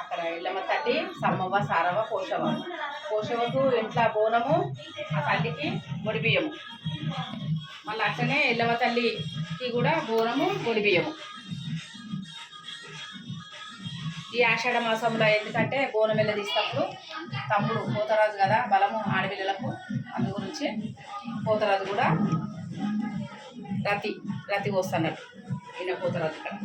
అక్కడ ఎల్లమ్మ తల్లి సమ్మవ్వ సారవ్వ పోషవ. పోషవకు ఇంట్లో బోనము, ఆ తల్లికి ఒడిబియ్యము. మళ్ళీ అట్లనే ఎల్లమ్మ తల్లికి కూడా బోనము ఒడిబియ్యము. ఈ ఆషాఢ మాసంలో ఎందుకంటే బోనం వెళ్ళ తీసినప్పుడు తమ్ముడు పోతరాజు కదా బలము ఆడపిల్లలకు, అందు గురించి పోతరాజు కూడా రతి వస్తున్నట్టు ఈయన పోతరాజు ఇక్కడ.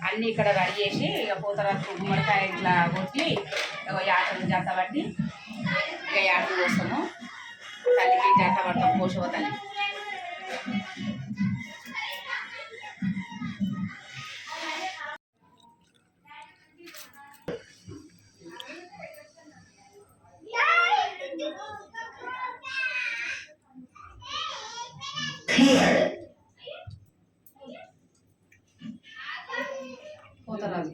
అన్నీ ఇక్కడ రెడీ చేసి ఇక పోతరాజు గుమ్మడికాయ ఇట్లా కొట్టి యాటను జాత పట్టి ఇక యాటను కోస్తాము. తల్లికి జాత పడతాం పోషవ తల్లి. పోతరాజు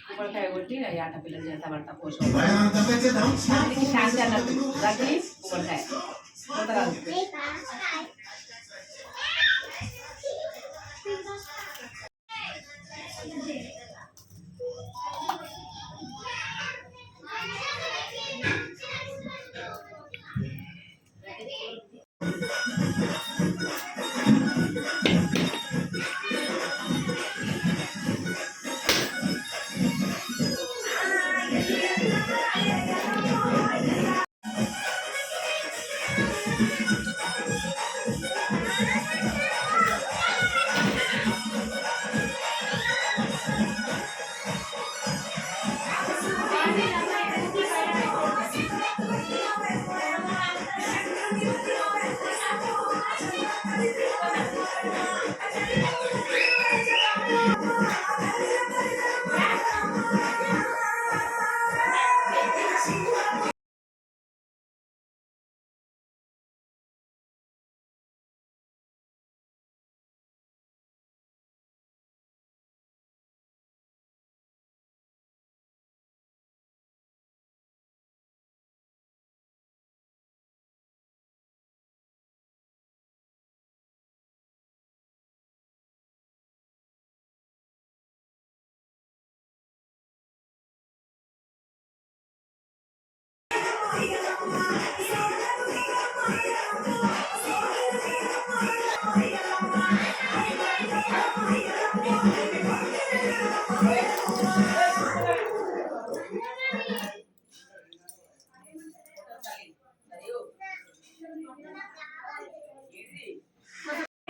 గుమ్మడికాయ కొట్టి ఆట పిల్లలు చేత పడతా పోషం తల్లికి శాంతి అన్నట్టు రతి గుమ్మడికాయ పోతరాజు.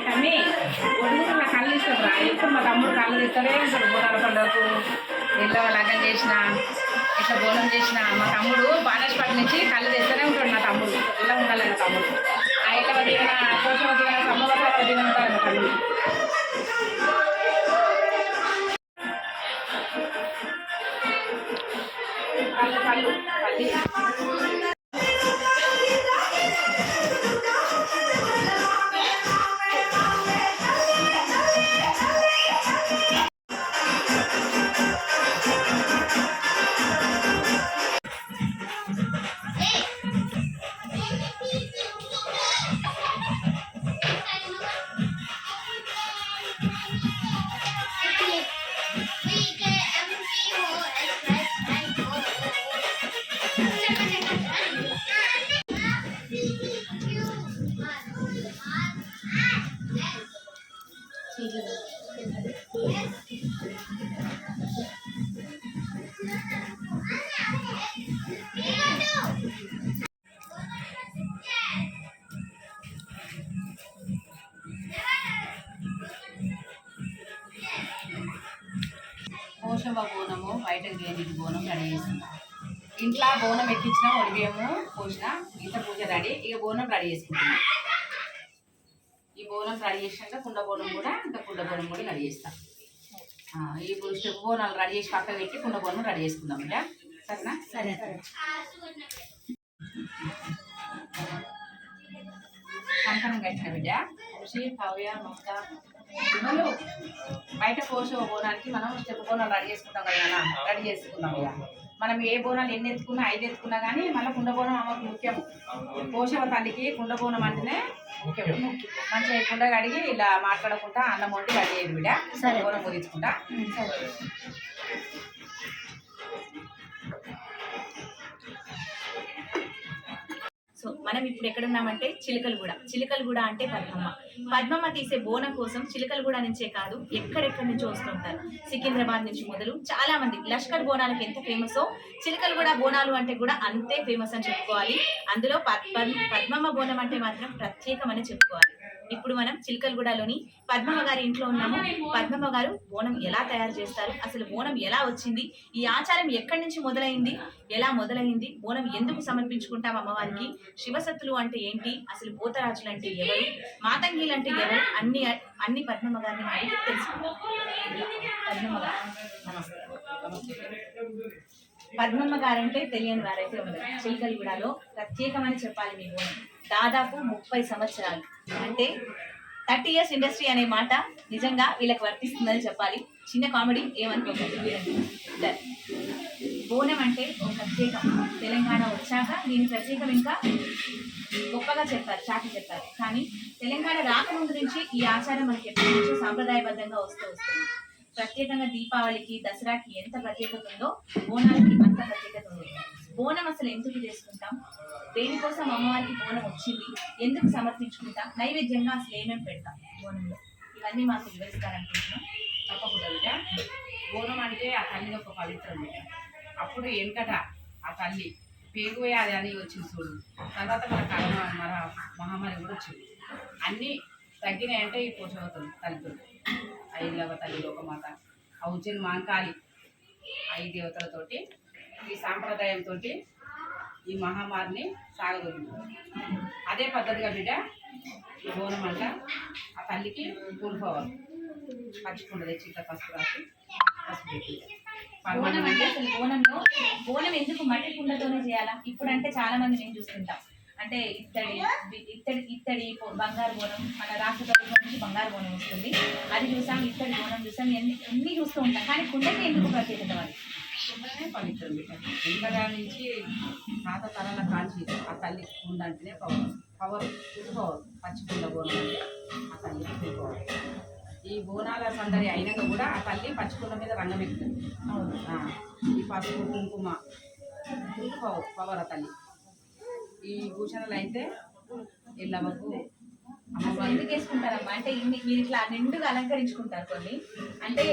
కానీ ఒడుగురు కళ్ళు ఇస్తాడు రా. ఎప్పుడు మా తమ్ముడు కళ్ళు ఇస్తాడే ఉంటాడు. బోనాల పండుగకు ఎల్లో లగ్గం చేసిన ఇట్లా బోనం చేసిన మా తమ్ముడు బాణేశ్వరం నుంచి కళ్ళు తెస్తూనే ఉంటాడు. మా తమ్ముడు ఇలా ఉండాలి మా తమ్ముడు. ఆ ఇట్లా దిగిన కోసమ దిగిన సమ్మవ దిగిన ఉంటాడు మా తమ్ముడు. కళ్ళు కళ్ళు కళ్ళు పోషవ బోనము బయటకు దేనికి బోనం రెడీ చేస్తున్నాం. ఇంట్లో బోనం ఎక్కించిన ఒడిబియ్యము పోసిన ఇంత పూజ రెడీ. ఇక బోనం రెడీ చేసుకుంటున్నాం. ఈ బోనం రెడీ చేసినాక కుండ బోనం కూడా రెడీ చేస్తాం. ఈ స్టెప్ బోనాలు రెడీ చేసి పక్కన పెట్టి కుండ బోనం రెడీ చేసుకుందాం. బిడ్డ సరేనా? సరే. కంకణం కట్టిన బిడ్డ ఖుషి కావ్య మమత పిల్లలు బయట పోషవ బోనానికి మనం స్టెప్ బోనాలు రెడీ చేసుకుంటాం కదా. రెడీ చేసుకుందాం. ఇక మనం ఏ బోనాలు ఎన్ని ఎత్తుకున్నా 5 ఎత్తుకున్నా కానీ మళ్ళీ కుండ బోనం ఆమెకు ముఖ్యం. పోషవ తల్లికి కుండ బోనం అంటేనే ముఖ్యం. మంచిగా ఈ కుండ కడిగి ఇలా మాట్లాడకుండా అన్నం వండి రెడీ అయ్యేది బిడ్డ. బోనం ముగించుకుంటా. సో మనం ఇప్పుడు ఎక్కడున్నామంటే చిలకలగూడ అంటే పద్మమ్మ తీసే బోనం కోసం చిలకలగూడ నుంచే కాదు ఎక్కడెక్కడి నుంచో వస్తుంటారు. సికింద్రాబాద్ నుంచి మొదలు చాలా మంది లష్కర్ బోనాలకు ఎంత ఫేమసో చిలకలగూడ బోనాలు అంటే కూడా అంతే ఫేమస్ అని చెప్పుకోవాలి. అందులో పద్మమ్మ బోనం అంటే మాత్రం ప్రత్యేకమని చెప్పుకోవాలి. ఇప్పుడు మనం చిలకలగూడలోని పద్మమ్మ గారి ఇంట్లో ఉన్నాము. పద్మమ్మ గారు బోనం ఎలా తయారు చేస్తారు, అసలు బోనం ఎలా వచ్చింది, ఈ ఆచారం ఎక్కడి నుంచి మొదలైంది, ఎలా మొదలైంది, బోనం ఎందుకు సమర్పించుకుంటాం అమ్మవారికి, శివసత్తులు అంటే ఏంటి, అసలు పోతరాజులు అంటే ఎవరు, మాతంగిలు అంటే ఎవరు, అన్ని పద్మమ్మ గారిని అడిగి తెలుసుకుంటాం. పద్మమ్మ గారు నమస్తే. పద్మమ్మ గారంటే తెలియని వారైతే ఉన్నారు. చిలకలగూడలో ప్రత్యేకమని చెప్పాలి. మీ బోనం దాదాపు 30 సంవత్సరాలు అంటే 30 years ఇండస్ట్రీ అనే మాట నిజంగా వీళ్ళకి వర్తిస్తుందని చెప్పాలి. చిన్న కామెడీ ఏమనుకోకండి. బోనం అంటే ఒక ప్రత్యేకం. తెలంగాణ వచ్చాక దీని ప్రత్యేకం ఇంకా గొప్పగా చెప్పారు, చాటి చెప్పారు. కానీ తెలంగాణ రాకముందు నుంచి ఈ ఆచారం మనకి ఎప్పటి నుంచో సాంప్రదాయబద్ధంగా వస్తుంది. ప్రత్యేకంగా దీపావళికి, దసరాకి ఎంత ప్రత్యేకత ఉందో బోనాలకి అంత ప్రత్యేకత ఉంది. బోనం అసలు ఎందుకు చేసుకుంటాం, దేనికోసం అమ్మవారికి బోనం వచ్చింది, ఎందుకు సమర్పించుకుంటాం, నైవేద్యంగా అసలు ఏమేమి పెడతాం బోనంలో, ఇవన్నీ మాకు వివరిస్తారనుకుంటున్నాం. తప్పకుండా బిడ్డ. బోనం అంటే ఆ తల్లి ఒక పవిత్రం బిడ్డ. అప్పుడు వెంకట ఆ తల్లి పేగువేయాలి అని వచ్చింది చూడు. తర్వాత మన కరోనా మన మహమ్మారి కూడా వచ్చింది. అన్నీ తగ్గినాయంటే ఈ పోషవతులు తల్లితో, ఐదవ తల్లి లోకమాత, ఔజన్ మాంకాళి, 5 దేవతలతోటి ఈ సాంప్రదాయంతో ఈ మహమ్మారిని సాగదొరింది. అదే పద్ధతిగా బిడ్డ ఈ బోనం అంట ఆ తల్లికి కూలిపోవాలి. పచ్చికుండా తెచ్చి ఇట్లా పసుపు రాసి పసుపు పెట్టి బోనం అంటే అసలు బోనం ఎందుకు మట్టి కుండతోనే చేయాలా? ఇప్పుడంటే చాలా మంది నేను చూస్తుంటాం అంటే ఇత్తడి బంగారు బోనం, మన రాష్ట్ర ప్రభుత్వం నుంచి బంగారు బోనం వస్తుంది, అది చూసాం, ఇత్తడి బోనం చూసాం, అన్ని చూస్తూ ఉంటాం. కానీ కుండకి ఎందుకు ప్రత్యేకత? అది కుండనే పవిత్రం బిడ్డ. ఇంకా నుంచి పాత తరాల కాంచి ఆ తల్లి కుండ అంటేనే పవర్ చూసుకోవాలి. పచ్చి కుండ బోనం అంటే ఆ తల్లి చూసుకోవాలి. ఈ బోనాల సందడి అయినాక కూడా ఆ తల్లి పచ్చికుండ మీద రంగం ఎక్కుతుంది. ఈ పసుపు కుంకుమ పవర్ ఆ తల్లి. ఈ భూషణలు అయితే ఎల్లవకు ఎందుకు వేసుకుంటారమ్మా అంటే మీరు ఇట్లా నిండుగా అలంకరించుకుంటారు. కొన్ని అంటే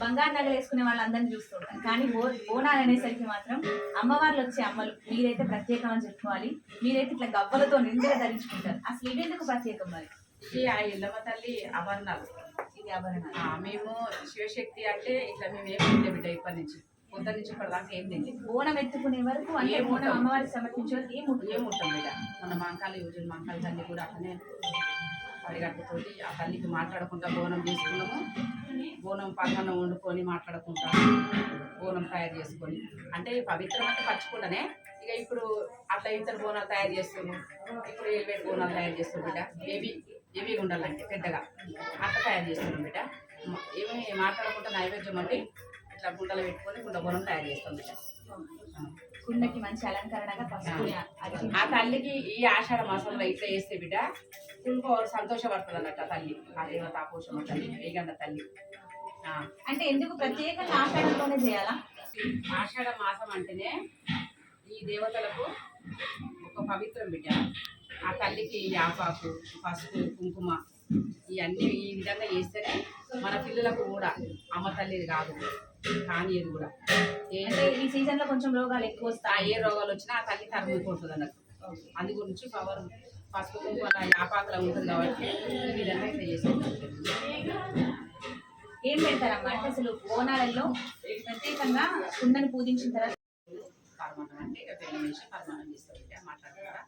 బంగారు నగలు వేసుకునే వాళ్ళందరినీ చూస్తుంటారు. కానీ బోనాలు అనేసరికి మాత్రం అమ్మవార్లు వచ్చే అమ్మలు మీరైతే ప్రత్యేకం అని చెప్పుకోవాలి. మీరైతే ఇట్లా గవ్వలతో నిండుగా ధరించుకుంటారు. అసలు ఇదేందుకు ప్రత్యేకం? మరి ఇది ఆ ఎల్లమ్మ తల్లి ఆభరణాలు. ఇది ఆభరణాలు. మేము శివశక్తి అంటే ఇట్లా మేము ఏమి బిడ్డ ఇప్పటి నుంచి పొద్దు నుంచి ఇప్పటిదాకా ఏం తిండి. బోనం ఎత్తుకునే వరకు అంటే బోనం అమ్మవారికి సమర్పించే వరకు ఏముంటాం బిడ్డ. మన మాంకాలు యూజువల్ మాంకాల తల్లి కూడా అట్లనే పరిగట్టుతోటి ఆ తల్లికి మాట్లాడకుండా బోనం చేసుకున్నాము. బోనం పక్కనం వండుకొని మాట్లాడకుండా బోనం తయారు చేసుకొని అంటే పవిత్రం అంటే పచ్చుకుండానే. ఇక ఇప్పుడు అట్లా ఇతర బోనాలు తయారు చేస్తున్నాం. ఇప్పుడు ఎలివేట్ బోనాలు తయారు చేస్తున్నాం బిడ్డ. ఏవి ఉండాలంటే పెద్దగా అట్లా తయారు చేస్తున్నాం బిడ్డ. ఏమి మాట్లాడకుండా నైవేద్యం అంటే ఇట్లా గుంటలు పెట్టుకొని కుండ బోనం తయారు చేస్తాం బిడ్డ. కుండకి మంచి అలంకరణగా ఆ తల్లికి ఈ ఆషాఢ మాసంలో ఇట్లా చేస్తే బిడ్డ ఇంకో సంతోషపడుతుంది అన్నట్టు ఆ తల్లి. ఆ దేవత పోషమ్మ తల్లి, వేగండ తల్లి. అంటే ఎందుకు ప్రత్యేకంగా ఆషాఢంలోనే చేయాలా? ఆషాఢ మాసం అంటేనే ఈ దేవతలకు ఒక పవిత్రం బిడ్డ. ఆ తల్లికి యాపాకు, పసుపు, కుంకుమ ఇవన్నీ ఈ విధంగా చేస్తేనే మన పిల్లలకు కూడా అమ్మ తల్లిది కాదు కానీ ఇది కూడా ఈ సీజన్ లో కొంచెం రోగాలు ఎక్కువ వస్తాయి. ఏ రోగాలు వచ్చినా ఆ తల్లి తరుముకుంటుంది అన్నట్టు. అందు గురించి పవర్ పసుపు కుంకుమ యాపాకులా ఉంటుంది కాబట్టి ఈ విధంగా ఇట్లా చేసుకుంటాం. ఏం పెడతారమ్మా అంటే అసలు బోనాలలో ప్రత్యేకంగా కుండను పూజించిన తర్వాత పరమాణం అంటే ఇక పెళ్లి వేసి పరమాణం చేస్తారు. మాట్లాడతారా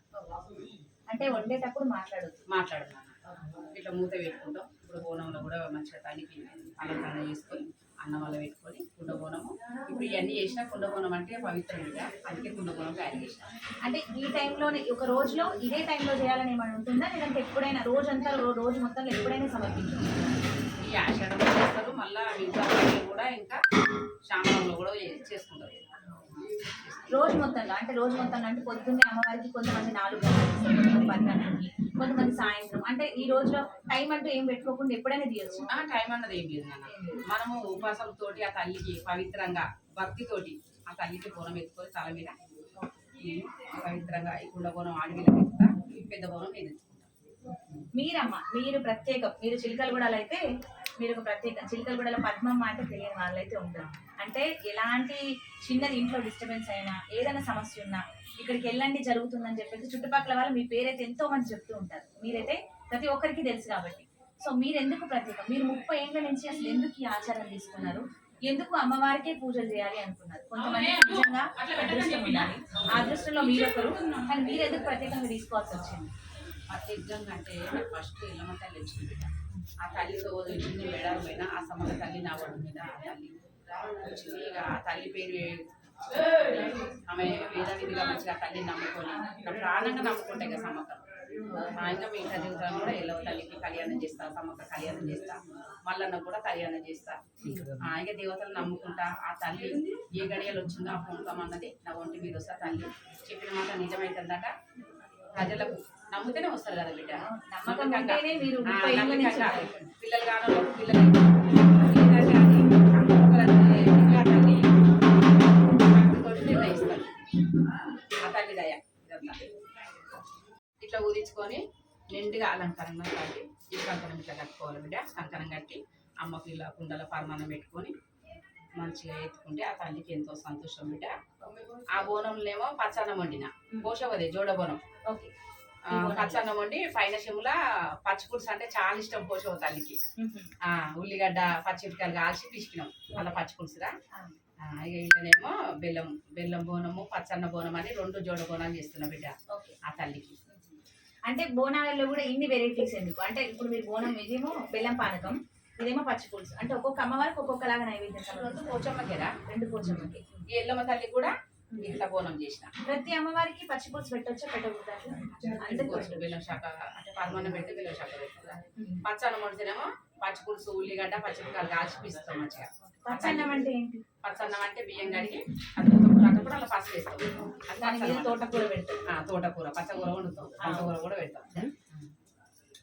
అంటే వండేటప్పుడు మాట్లాడుతున్నాను ఇట్లా మూత పెట్టుకుంటాం. ఇప్పుడు బోనంలో కూడా మంచిగా తల్లికి అలంకరణ చేసుకొని అన్నం వల్ల పెట్టుకొని కుండ బోనము. ఇప్పుడు ఇవన్నీ చేసినా కుండ బోనం అంటే పవిత్రంగా, అందుకే కుండ బోనం తయారు చేసినాం. అంటే ఈ టైంలోనే ఒక రోజులో ఇదే టైంలో చేయాలని ఏమైనా ఉంటుందా, లేదంటే ఎప్పుడైనా రోజంతా రోజు మొత్తంలో ఎప్పుడైనా సమర్పించాలి? ఈ ఆషాఢంలో చేస్తారు, మళ్ళీ మిగతా కూడా ఇంకా శ్రావణంలో కూడా చేసుకుంటారు. రోజు మొత్తంలో అంటే పొద్దున్నే అమ్మవారికి కొంతమంది 4 గంటలకి ఇస్తారు, కొంతమంది 10 గంటలకి, కొంతమంది సాయంత్రం. అంటే ఈ రోజులో టైం అంటూ ఏం పెట్టుకోకుండా ఎప్పుడైనా తీయొచ్చు. టైం అన్నది ఏం లేదు నాన్న. మనము ఉపాసంతోటి ఆ తల్లికి పవిత్రంగా భక్తితోటి ఆ తల్లికి బోనం ఎత్తుకొని తల మీద పవిత్రంగా ఈ కుండ బోనం ఆడవిలో పెడతా, పెద్ద బోనం నేను ఎత్తుకుంటా. మీరు ప్రత్యేకం. మీరు చిలకలగూడలో అయితే మీరు ఒక ప్రత్యేకం. చిలకలగూడలో పద్మమ్మ అంటే తెలియని వాళ్ళైతే ఉంటారు. అంటే ఎలాంటి చిన్నది ఇంట్లో డిస్టర్బెన్స్ అయినా, ఏదైనా సమస్య ఉన్నా ఇక్కడికి వెళ్ళండి జరుగుతుందని చెప్పేసి చుట్టుపక్కల వాళ్ళు మీ పేరైతే ఎంతో మంది చెప్తూ ఉంటారు. మీరైతే ప్రతి ఒక్కరికి తెలుసు కాబట్టి. సో మీరు ఎందుకు ప్రత్యేకం? మీరు 30 ఏళ్ళ నుంచి అసలు ఎందుకు ఈ ఆచారం తీసుకున్నారు? ఎందుకు అమ్మవారికే పూజలు చేయాలి అనుకున్నారు? కొంతమంది నిజంగా అదృష్టం ఉండాలి, ఆ అదృష్టంలో మీరొకరు. కానీ మీరు ఎందుకు ప్రత్యేకంగా తీసుకోవాల్సి వచ్చింది? ప్రత్యేకంగా అంటే నాకు ఫస్ట్ ఎల్లమ్మ తల్లి వచ్చింది బిడ్డ. ఆ తల్లితో వచ్చింది మెడారు పైన ఆ సమల తల్లి నా ఒడి మీద ఆ తల్లి వచ్చింది. ఇక ఆ తల్లి పేరు ఆమె వేదావిధిగా మంచిగా ఆ తల్లిని నమ్ముకొని నా ప్రాణంగా నమ్ముకుంటే ఇక సమ్మక్క. ఇంకా మిగతా జీవితాలు కూడా ఎల్లవ తల్లికి కళ్యాణం చేస్తా, సమ్మక్క కళ్యాణం చేస్తా, మల్లన్న కూడా కళ్యాణం చేస్తా. ఇక దేవతలు నమ్ముకుంటా ఆ తల్లి ఏ గడియలు వచ్చిందో ఆ పొంకం అన్నది నా ఒంటి మీద వస్తా. తల్లి చెప్పిన మాట నిజమైతుందట. ప్రజలకు నమ్ముతూనే వస్తారు కదా బిడ్డ. పిల్లలు కాను పిల్లలు నిర్ణయిస్తారు ఆ తల్లి దయ. ఇట్లా ఊదించుకొని నిండుగా అలంకరణ కట్టి ఈ కంకణం ఇట్లా కట్టుకోవాలి బిడ్డ. కంకణం కట్టి అమ్మకి ఇలా కుండల పరమాన్నం పెట్టుకొని మంచిగా ఎత్తుకుంటే ఆ తల్లికి ఎంతో సంతోషం బిడ్డ. ఆ బోనంలో ఏమో పచ్చన్నం వండిన పోషవదే జోడ బోనం. పచ్చన్నం వండి పైన చెముల పచ్చిపులుసు అంటే చాలా ఇష్టం పోషవ తల్లికి. ఉల్లిగడ్డ పచ్చిమిరకాయలు కాల్చి పిసికినాం అలా పచ్చిపులుసురా. ఇక ఇంట్లోనేమో బెల్లం బోనము పచ్చన్న బోనం అని 2 జోడ బోనాలు చేస్తున్నా బిడ్డ ఆ తల్లికి. అంటే బోనాలలో కూడా ఇన్ని వెరైటీస్ ఎందుకు? అంటే ఇప్పుడు మీరు బోనం ఇదేమో బెల్లం పానకం, ఇదేమో పచ్చి పులుసు. అంటే ఒక్కొక్క అమ్మవారికి ఒక్కొక్కలాగా నైవేద్యం. 2 పోచమ్మకేరా, 2 పోచమ్మకి. ఈ ఎల్లమ్మ తల్లి కూడా ఇట్లా బోనం చేసిన. ప్రతి అమ్మవారికి పచ్చి పులుసు పెట్టొచ్చా పెట్టకూడదా? బెల్లం శాఖ అంటే పరమాన్నం పెడితే బెల్లం శాఖ పెట్టుకుంటా. పచ్చన్నం వండితేనేమో పచ్చి పులుసు ఉల్లిగడ్డ పచ్చిమిరకాయలు కాల్చి పిస్తాం మంచిగా. పచ్చన్నం అంటే ఏంటి? పచ్చన్నం అంటే బియ్యం కడిగి అది కూడా అలా పసుపు వేస్తాం. తోటకూర పెడతాం. తోటకూర పచ్చకూర వండుతాం, పచ్చకూర కూడా పెడతాం.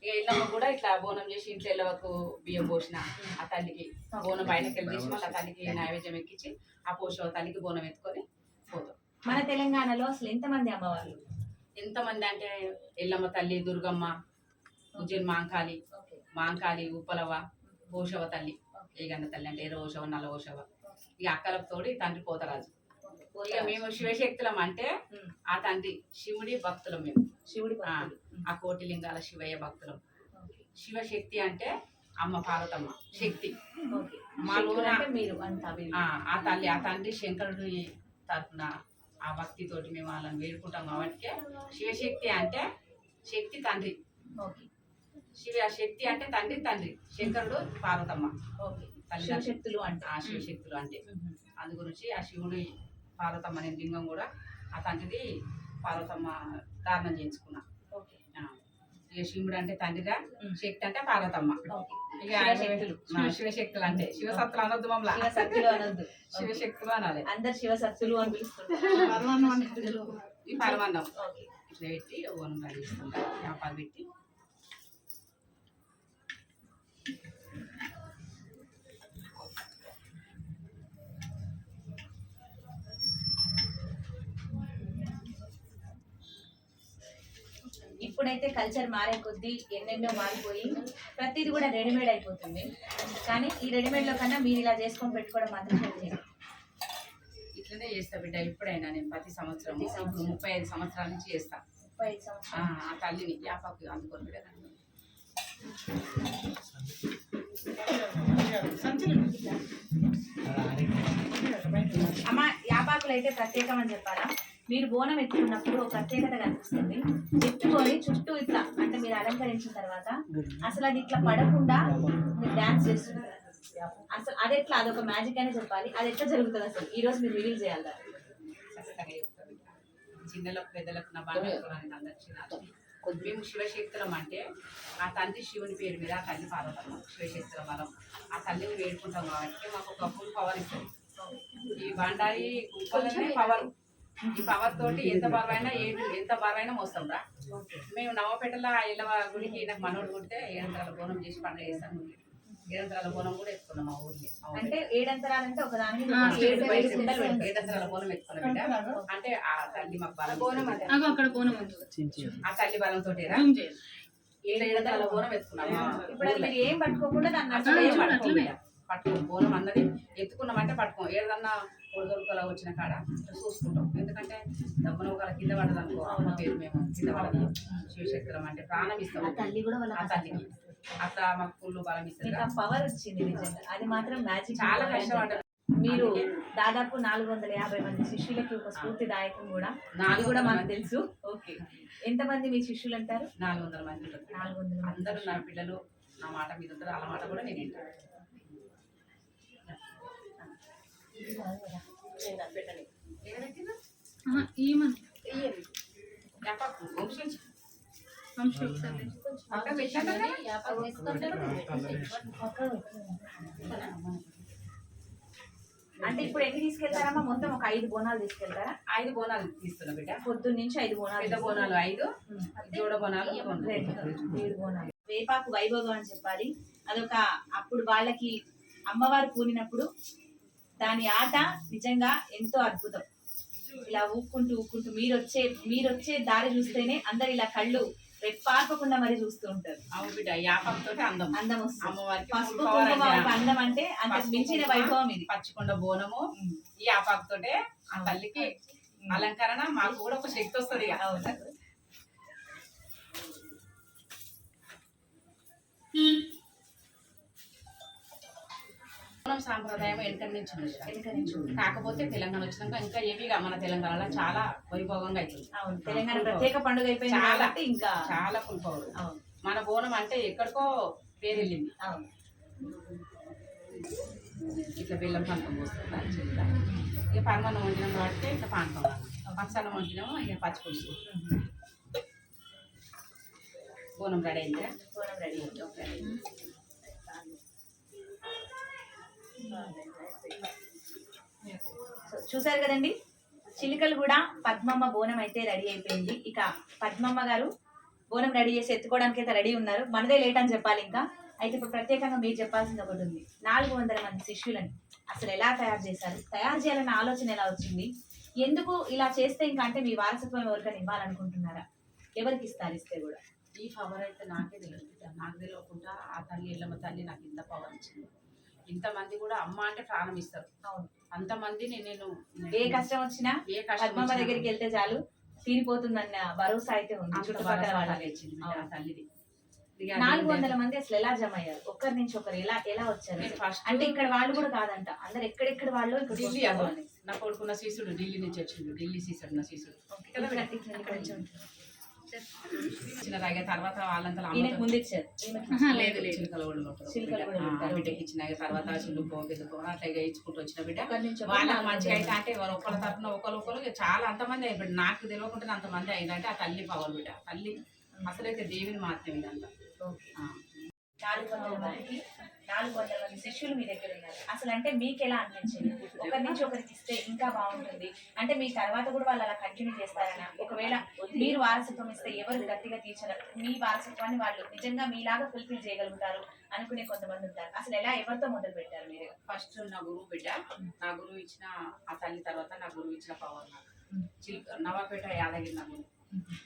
ఇక ఎల్లమ్మ కూడా ఇట్లా బోనం చేసి ఇంట్లో ఎల్లవకు బియ్యం పోసిన ఆ తల్లికి బోనం బయటకు వెళ్ళి తీసి మళ్ళీ ఆ తల్లికి నైవేద్యం ఎక్కించి ఆ పోషవ తల్లికి బోనం ఎత్తుకొని పోతాం. మన తెలంగాణలో అసలు ఎంతమంది అమ్మవాళ్ళు? ఎంతమంది అంటే ఎల్లమ్మ తల్లి, దుర్గమ్మ, ఉజ్జయిని మాంకాళి, ఉప్పలవ, పోషవ తల్లి, ఏగన్న తల్లి అంటే ఎర్రవోషవ నల్లవోషవ. ఇక అక్కలకు తోడి తండ్రి పోతరాజు. ఇక మేము శివశక్తులం అంటే ఆ తండ్రి శివుడి భక్తులం. మేము శివుడి ఆ కోటిలింగాల శివయ్య భక్తులం. శివశక్తి అంటే అమ్మ పార్వతమ్మ శక్తి. ఆ తల్లి ఆ తండ్రి శంకరుడి తరఫున ఆ భక్తితోటి మేము వాళ్ళని వేడుకుంటాం కాబట్టి శివశక్తి అంటే శక్తి తండ్రి. శక్తి అంటే తండ్రి శంకరుడు పార్వతమ్మ శివశక్తులు అంటే. ఆ శివశక్తులు అంటే అందు గురించి ఆ శివుడి పార్వతమ్మ అనే లింగం కూడా ఆ తండ్రిది పార్వతమ్మ దారుణం చేయించుకున్నా. ఇక శివుడు అంటే తండ్రిగా, శక్తి అంటే పార్వతమ్మ. ఇక శివశక్తులు అంటే శివసత్తులు అనొద్దు, మమ్మల్ని శివశక్తులు అనాలి. అందరు శివసత్తులు అని పిలుస్తుంటారు. ఈ పరమాన్నం ఇట్లా పెట్టి ఓనం తీసుకుంటారు. వ్యాపారం పెట్టి ఇప్పుడైతే కల్చర్ మారే కొద్దీ ఎన్నెన్నో మారిపోయి ప్రతిది కూడా రెడీమేడ్ అయిపోతుంది. కానీ ఈ రెడీమేడ్ లో కన్నా మీరు ఇలా చేసుకొని పెట్టుకోవడం మాత్రం ఇట్లనే చేస్తా బిడ్డ. ఎప్పుడైనా నేను ప్రతి సంవత్సరం 35 సంవత్సరాల నుంచి చేస్తా. 35 సంవత్సరాలు ఆ తల్లిని యాపాకు అందుకొని బిడ్డ. అమ్మ యాపాకులు అయితే ప్రత్యేకం అని చెప్పాలా? మీరు బోనం ఎత్తుకున్నప్పుడు ఒక ప్రత్యేకత కనిపిస్తుంది. ఎత్తుకొని చుట్టూ ఇట్లా అంటే మీరు అలంకరించిన తర్వాత అసలు అది ఇట్లా పడకుండా మీరు డాన్స్ చేస్తున్నారు. అసలు అది ఎట్లా? అదొక మ్యాజిక్ అనే చెప్పాలి. అది ఎట్లా జరుగుతుంది అసలు? ఈ రోజు మీరు రివీల్ చేయాలి. చిన్నలకు పెద్దలకు నా బాగా మేము శివశక్తులం అంటే ఆ తండ్రి శివుని పేరు మీద ఆ తల్లి పార్వతమ్మ శివశక్తుల బలం. ఆ తల్లిని వేడుకుంటాం కాబట్టి మాకు ఒక ఫుల్ పవర్ ఇస్తుంది. ఈ బండారి కుంపలనే పవర్. ఈ పవర్ తోటి ఎంత బరువైనా ఎంత బరువైనా మోస్తాం రా. మేము నవపేటలో ఇళ్ళ గుడికి నాకు మనోడు కుడితే 7 అంతరాల బోనం చేసి పండుగ చేస్తాను. 7 అంతరాల బోనం కూడా ఎత్తుకున్నాం మా ఊర్లో. అంటే 7 అంతరాలంటే ఒక దానికి 7 అంతరాల బోనం ఎత్తుకున్నాం బిడ్డ. అంటే ఆ తల్లి మాకు బలం బోనం అంటే అక్కడ బోనం ఆ తల్లి బలం తోటి 7 అంతరాల బోనం ఎత్తుకున్నాం. ఇప్పుడు అది మీరు ఏం పట్టుకోకుండా దాన్ని పట్టుకో బోనం అన్నది ఎత్తుకున్నామంటే పట్టుకోం. ఏదన్నా కొడుదొడుకలా వచ్చిన కాడ చూసుకుంటాం. ఎందుకంటే డబ్బున ఒకళ్ళ కింద పడదు అనుకో, అమ్మ పేరు మేము కింద పడదు. శివశక్తులం అంటే ప్రాణం ఇస్తాం తల్లి కూడా వాళ్ళ ఆ తల్లికి. అట్లా మాకు ఫుల్ బలం ఇస్తుంది. పవర్ వచ్చింది నిజంగా, అది మాత్రం మ్యాజిక్. చాలా కష్టపడ్డారు. మీరు దాదాపు 450 మంది శిష్యులకి ఒక స్ఫూర్తిదాయకం కూడా, అది కూడా మాకు తెలుసు. ఓకే, ఎంతమంది మీ శిష్యులు అంటారు? 400 మంది ఉంటారు. 400 మంది. అందరూ నా పిల్లలు నా మాట మీద ఉంటారు. వాళ్ళ మాట కూడా నేను వింటాను. అంటే ఇప్పుడు ఎన్ని తీసుకెళ్తారమ్మా? మొత్తం ఒక 5 బోనాలు తీసుకెళ్తారా? 5 బోనాలు తీస్తున్నా బిడ్డ. పొద్దున్న నుంచి 5 బోనాలు. పెద్ద బోనాలు 5, జోడ బోనాలు 7 బోనాలు. వేపాకు వైభోగం అని చెప్పాలి. అదొక అప్పుడు వాళ్ళకి అమ్మవారు పూనినప్పుడు దాని ఆట నిజంగా ఎంతో అద్భుతం. ఇలా ఊక్కుంటూ మీరొచ్చే దారి చూస్తేనే అందరు ఇలా కళ్ళు రెప్పార్పకుండా మరి చూస్తూ ఉంటారు. అవును బిడ్డ, యాపంతో అందం వస్తుంది. అమ్మవారికి పసుపు కుంకుమ అందం అంటే అంత మించిన వైభవం ఇది. పచ్చికొండ బోనము ఈ యాపాకుతోటే ఆ తల్లికి అలంకరణ. మాకు కూడా ఒక శక్తి వస్తుంది. బోనం సాంప్రదాయం వెనక నుంచి కాకపోతే తెలంగాణ వచ్చినాక ఇంకా ఏవిగా మన తెలంగాణలో చాలా వైభవంగా అవుతుంది. అవును, తెలంగాణ ప్రత్యేక పండుగ అయిపోయింది కాబట్టి ఇంకా చాలా ఫుల్ పవర్. మన బోనం అంటే ఎక్కడికో పేరు వెళ్ళింది. అవును, ఇట్లా బెల్లం పానకం పోస్తుంది. ఇక పరమాన్నం వండినాం కాబట్టి ఇట్లా పానకం, పచ్చన్నం వండినాము ఇక పచ్చి పులుసు. బోనం రెడీ అయిందా? బోనం రెడీ అయింది. చూసారు కదండి, చిలుకలు కూడా పద్మమ్మ బోనం అయితే రెడీ అయిపోయింది. ఇక పద్మమ్మ గారు బోనం రెడీ చేసి ఎత్తుకోవడానికి అయితే రెడీ ఉన్నారు. మనదే లేట్ అని చెప్పాలి. ఇంకా అయితే ఇప్పుడు ప్రత్యేకంగా మీరు చెప్పాల్సింది ఒకటి ఉంది. 400 మంది శిష్యులని అసలు ఎలా తయారు చేశారు? తయారు చేయాలన్న ఆలోచన ఎలా వచ్చింది? ఎందుకు ఇలా చేస్తే ఇంకా అంటే మీ వారసత్వం ఎవరికైనా ఇవ్వాలనుకుంటున్నారా? ఎవరికి ఇస్తారు? ఇస్తే కూడా ఈ పవర్ అయితే నాకే తెలియదు. నాకు తెలియకుండా ఆ తల్లి ఎల్లమ్మ తల్లి నాకు ఇంత పవర్ ఇచ్చింది. ఇంతమంది కూడా అమ్మ అంటే ప్రాణం ఇస్తారు. అవును, అంతమందిని నేను ఏ కష్టం వచ్చినా పద్మమ్మ దగ్గరికి వెళ్తే చాలు తీరిపోతుందన్న భరోసా అయితే ఉంది. చుట్టుపక్కల వాళ్ళకి ఇచ్చింది ఆ తల్లిది. 400 మంది అసలు ఎలా జమ అయ్యారు? ఒకరి నుంచి ఒకరు ఎలా వచ్చారు? అంటే ఇక్కడ వాళ్ళు కూడా కాదంట, అందరు ఎక్కడెక్కడ వాళ్ళు ఇక్కడ ఢిల్లీ. నా కొడుకున్న శిశుడు ఢిల్లీ నుంచి వచ్చిండు. ఢిల్లీ శిశుడు నా శిశుడు. తర్వాత వాళ్ళంతా ముందు ఇచ్చారు. లేదు బిడ్డకి ఇచ్చిన తర్వాత చిల్లుకో పెద్దకో అట్లా ఇచ్చుకుంటూ వచ్చిన బిడ్డ వాళ్ళకి మంచిగా అయితే అంటే ఒకళ్ళ తరఫున ఒకరు చాలా అంతమంది అయిపోయింది. నాకు తెలియకుండా అంతమంది అయిందంటే ఆ తల్లి పవర్ బిడ్డ. తల్లి అసలైతే దేవిని మాత్రమే ఇదంతా. 400 మందికి 400 మంది శిష్యులు మీ దగ్గర ఉన్నారు. అసలు అంటే మీకు ఎలా అనిపించింది? ఒకరి నుంచి ఒకరికి ఇస్తే ఇంకా బాగుంటుంది అంటే మీ తర్వాత కూడా వాళ్ళు అలా కంటిన్యూ చేస్తారనా? ఒకవేళ మీరు వారసత్వం ఇస్తే ఎవరు గట్టిగా తీర్చగలరు? మీ వారసత్వాన్ని వాళ్ళు నిజంగా మీలాగా ఫుల్ఫిల్ చేయగలుగుతారు అనుకునే కొంతమంది ఉంటారు. అసలు ఎలా ఎవరితో మొదలు పెట్టారు మీరు? ఫస్ట్ నా గురువు బిడ్డ. నా గురువు ఇచ్చిన ఆ తల్లి తర్వాత నా గురువు ఇచ్చిన పవర్ నాకు నవాపేట యాదగిరి నా గురువు.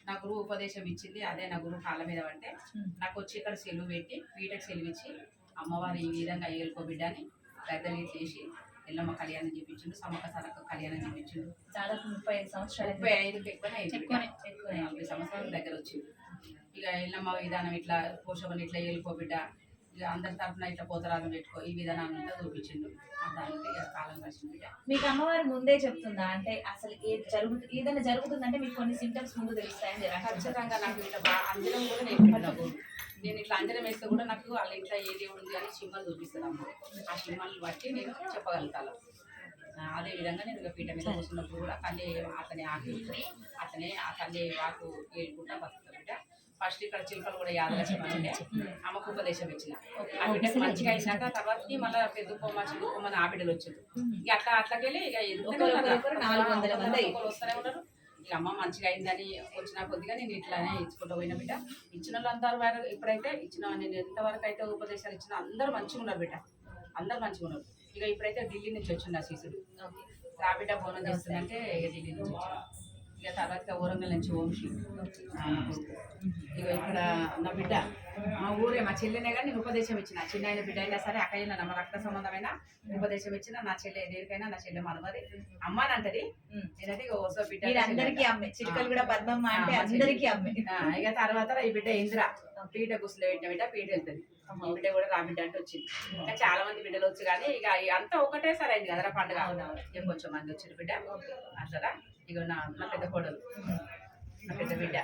నా గురువు ఉపదేశం ఇచ్చింది. అదే నా గురువు కాళ్ళ మీద అంటే నాకు వచ్చి ఇక్కడ సెలవు పెట్టి పీటకు సెలవు ఇచ్చి అమ్మవారు ఈ విధంగా ఏలుకోబిడ్డ అని పెద్దవి చేసి ఎల్లమ్మ కళ్యాణం చేయించిండు. సమ్మక్క సారక్క కళ్యాణం చేయించిండు. దాదాపు 35 సంవత్సరాలు 35 ఎక్కువనే 40 సంవత్సరాల దగ్గర వచ్చింది. ఇక ఎల్లమ్మ విధానం ఇట్లా పోషమని ఇట్లా ఏలుకోబిడ్డ ఇక అందరి తరఫున ఇట్లా పోతరాలు పెట్టుకో ఈ విధానాన్ని అంతా చూపించిండు. దానికి కాలం కలిసింది బిడ్డ. మీకు అమ్మవారు ముందే చెప్తుందా? అంటే అసలు ఏదైనా జరుగుతుందంటే మీకు కొన్ని సింటమ్స్ ముందు తెలుస్తాయని ఖచ్చితంగా నాకు ఇట్లా అంజనం కూడా నేర్పించాను. నేను ఇట్లా అంజనం వేస్తే కూడా నాకు వాళ్ళ ఇంట్లో ఏ దేవుడు ఉంది అని సింబల్ చూపిస్తాను అమ్మ. ఆ సింబల్ని బట్టి నేను చెప్పగలుగుతాను. అదే విధంగా నేను ఇక పీట మీద కూర్చున్నప్పుడు కూడా తల్లి అతనే ఆకి అతనే ఆ తల్లి వాకు ఏలుకుంటా బతుకుతా బిడ్డ. ఫస్ట్ ఇక్కడ చిలుకలు కూడా యాదలక్ష్మి ఉండే అమ్మకు ఉపదేశం ఇచ్చిన ఆ బిడ్డకు మంచిగా అయినాక తర్వాతకి మళ్ళీ పెద్దకొమ్మ చిన్నకొమ్మ ఆ బిడ్డలు వచ్చారు ఇక అట్లకెళ్ళి ఇక ఒకరు 400 మంది వస్తూనే ఉన్నారు. ఇక అమ్మ మంచిగా అయిందని వచ్చిన కొద్దిగా నేను ఇట్లానే ఇచ్చుకుంటూ పోయిన బిడ్డ. ఇచ్చిన వాళ్ళు అందరూ ఇప్పుడైతే ఇచ్చిన నేను ఎంతవరకు అయితే ఉపదేశాలు ఇచ్చిన అందరూ మంచిగా ఉన్నారు బిడ్డ, అందరూ మంచిగా ఉన్నారు. ఇక ఇప్పుడైతే ఢిల్లీ నుంచి వచ్చిండు ఆ శిశుడు, ఆ బిడ్డ బోనం చేస్తుందంటే ఇక ఢిల్లీ నుంచి వచ్చిండు. ఇక తర్వాత వరంగల్ నుంచి వంశీ. ఇక ఇక్కడ నా బిడ్డ మా ఊరే మా చెల్లెనే కానీ నేను ఉపదేశం ఇచ్చిన, చిన్న అయిన బిడ్డ అయినా సరే అక్క అయినా మా రక్త సంబంధమైన ఉపదేశం ఇచ్చిన. నా చెల్లె దేనికైనా నా చెల్లె మనమది అమ్మ అని అంటది. నేనైతే ఇక ఓసో బిడ్డ అందరికీ అమ్మే, చిలుకలు కూడా పద్మమ్మ అంటే అందరికీ అమ్మే. ఇక తర్వాత ఈ బిడ్డ ఇంద్ర పీట గుసులో పెట్టిన బిడ్డ పీట వెళ్తుంది. ఈ బిడ్డ కూడా రా బిడ్డ అంటే వచ్చింది. ఇంకా చాలా మంది బిడ్డలు వచ్చి కానీ ఇక అంతా ఒకటేసారి అయింది కదరా పండుగ. ఇక కొంచెం మంది వచ్చిన బిడ్డ అట్లా. ఇక నా పెద్ద కోడలు, నా పెద్ద బిడ్డ,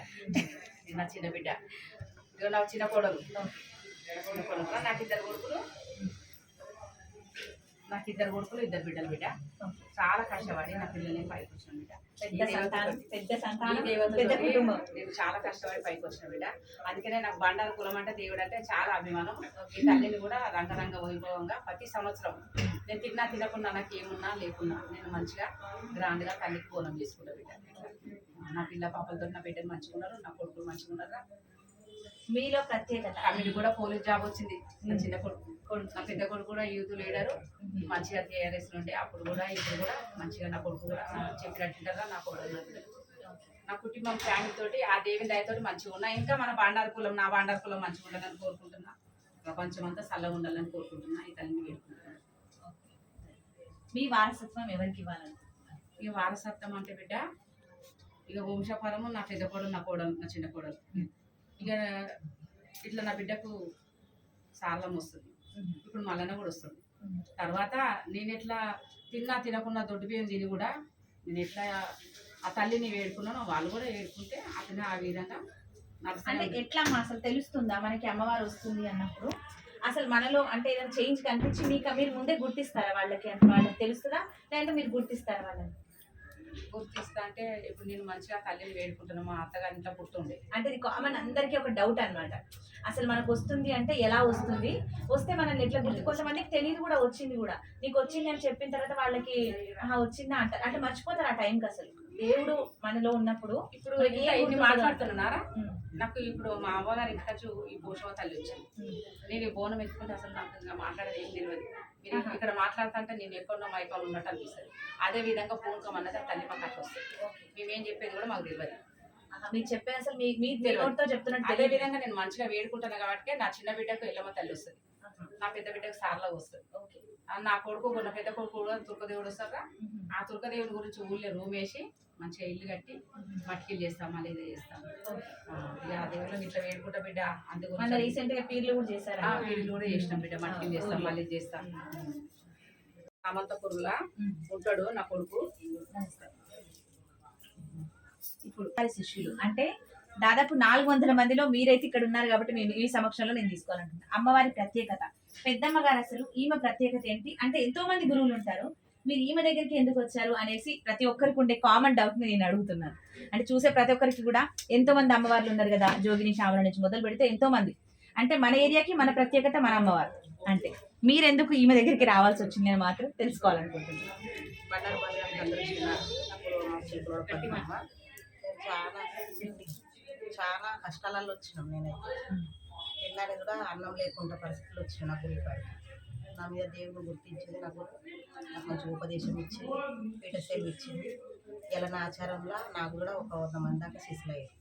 నా చిన్న బిడ్డ, ఇక నా చిన్న కోడలు, నాకు ఇద్దరు కొడుకులు ఇద్దరు బిడ్డలు బిడ్డ. చాలా కష్టపడి నా పిల్లల్ని పైకి వచ్చిన బిడ్డ. నేను చాలా కష్టపడి పైకి వచ్చిన బిడ్డ. అందుకనే నాకు బండారు కులం అంటే దేవుడు అంటే చాలా అభిమానం. ఈ తల్లిని కూడా రంగరంగ వైభవంగా ప్రతి సంవత్సరం నేను తినకున్నా నాకు ఏమున్నా లేకున్నా నేను మంచిగా గ్రాండ్గా తల్లికి బోనం చేసుకుంటా బిడ్డ. నా పిల్ల పాపలతో నా బిడ్డలు మంచిగా ఉన్నారు, నా కొడుకులు మంచిగా ఉన్నారు. మీలో ప్రత్యేకత ఆమెకి కూడా పోలీస్ జాబ్ వచ్చింది. నా చిన్న కొడుకు, నా పెద్ద కొడుకు కూడా యూత్ లీడరు మంచిగా టీఆర్ఎస్ ఉండే అప్పుడు కూడా ఇప్పుడు కూడా మంచిగా నా కొడుకు కూడా చెప్పినట్టుంటారా నా కొడుకు. నా కుటుంబం ఫ్యామిలీ తోటి ఆ దేవి దయతోటి మంచిగా ఉన్నా. ఇంకా మన బాండారు కులం నా బాండారు కులం మంచిగా ఉండాలని కోరుకుంటున్నా. ప్రపంచం అంతా చల్లగా ఉండాలని కోరుకుంటున్నా. ఈ తల్లిని వేడుకుంటున్నాను. మీ వారసత్వం ఎవరికి ఇవ్వాలనుకుంటున్నారు? ఇక వారసత్వం అంటే బిడ్డ ఇక వంశపరము నా పెద్ద కోడలు, నా కోడలు, నా చిన్న కోడలు. ఇక ఇట్లా నా బిడ్డకు సార్లం వస్తుంది, ఇప్పుడు మల్లన్న కూడా వస్తుంది. తర్వాత నేను ఎట్లా తినకున్న దొడ్డు బియ్యం తిని కూడా నేను ఎట్లా ఆ తల్లిని వేడుకున్నానో వాళ్ళు కూడా వేడుకుంటే అతను ఆ విధంగా అంటే ఎట్లా అసలు తెలుస్తుందా మనకి అమ్మవారు వస్తుంది అన్నప్పుడు? అసలు మనలో అంటే ఏదైనా చేంజ్ కనిపించి మీరు ముందే గుర్తిస్తారా వాళ్ళకి? అంటే వాళ్ళకి తెలుస్తుందా లేదంటే మీరు గుర్తిస్తారా వాళ్ళని? గుర్తిస్తా అంటే ఇప్పుడు నేను మంచిగా తల్లిని వేడుకుంటున్నాను. మా అత్తగారి ఇంట్లో పుట్టుండే అంటే ఇది కామన్ అందరికీ ఒక డౌట్ అనమాట. అసలు మనకు వస్తుంది అంటే ఎలా వస్తుంది, వస్తే మనల్ని ఎట్లా గుర్తు? కొంతమందికి తెలియదు కూడా వచ్చింది కూడా. నీకు వచ్చింది అని చెప్పిన తర్వాత వాళ్ళకి వచ్చిందా అంటారు, అంటే మర్చిపోతారు ఆ టైంకి. అసలు దేవుడు మనలో ఉన్నప్పుడు ఇప్పుడు ఇన్ని మాట్లాడుతున్నారా? నాకు ఇప్పుడు మా అమ్మగారి ఇంటి ఈ పోషవ తల్లి వచ్చింది. నేను ఈ బోనం ఎత్తుకుంటే అసలు నాకు ఇంకా మాట్లాడేది ఏం తెలియదు. మీరు ఇక్కడ మాట్లాడుతుంటే నేను ఎక్కడో మైపాలు ఉన్నట్టు అనిపిస్తుంది. అదే విధంగా పూనకం అన్నది తల్లి మాకు అట్లా వస్తుంది. మేమేం చెప్పేది కూడా మాకు తెలియదు. మీరు చెప్పే అసలు మీ దేవుడితో చెప్తున్నట్టు. అదే విధంగా నేను మంచిగా వేడుకుంటాను కాబట్టి నా చిన్న బిడ్డకు ఎల్లమ్మ తల్లి వస్తుంది, నా పెద్ద బిడ్డకు సార్లా వస్తుంది. నా కొడుకు నా పెద్ద కొడుకు కూడా తుర్కదేవుడు వస్తారా. ఆ తుర్కదేవుడి గురించి ఊళ్ళో రూమ్ వేసి మంచిగా ఇల్లు కట్టి మట్టికి చేస్తాం, మళ్ళీ ఇదే చేస్తాం. ఇక ఆ దేవుళ్ళు ఇట్లా వేడుకుంటా బిడ్డ. అందుకు రీసెంట్ గా పీర్లు కూడా చేశారు. పీర్లు కూడా చేసినాం బిడ్డ, మట్టికి చేస్తాం, మళ్ళీ చేస్తాం. సామంతపురంలా ఉంటాడు నా కొడుకు. ఇప్పుడు శిష్యులు అంటే దాదాపు 400 మందిలో మీరైతే ఇక్కడ ఉన్నారు కాబట్టి మీ సమక్షంలో నేను తీసుకోవాలనుకుంటున్నాను. అమ్మవారి ప్రత్యేకత, పెద్దమ్మ గారు అసలు ఈమె ప్రత్యేకత ఏంటి? అంటే ఎంతో మంది గురువులు ఉంటారు, మీరు ఈమె దగ్గరికి ఎందుకు వచ్చారు అనేసి ప్రతి ఒక్కరికి ఉండే కామన్ డౌట్ ని నేను అడుగుతున్నాను. అంటే చూసే ప్రతి ఒక్కరికి కూడా ఎంతో మంది అమ్మవార్లు ఉన్నారు కదా, జోగిని శ్రావణ నుంచి మొదలు పెడితే ఎంతో మంది. అంటే మన ఏరియాకి మన ప్రత్యేకత మన అమ్మవారు. అంటే మీరెందుకు ఈమె దగ్గరికి రావాల్సి వచ్చింది అని మాత్రం తెలుసుకోవాలనుకుంటున్నాను. చాలా కష్టాలలో వచ్చినాం. నేనైతే వెళ్ళాలి కూడా అన్నం లేకుండా పరిస్థితులు వచ్చినాయి. నా గురికాడికి నా మీద దేవుడు గుర్తించింది, నాకు మంచి ఉపదేశం ఇచ్చింది, పీఠసేవ ఇచ్చింది. ఇలా నా ఆచారంలో నాకు కూడా ఒక 100 మంది దాకా శిష్యులు అయ్యారు.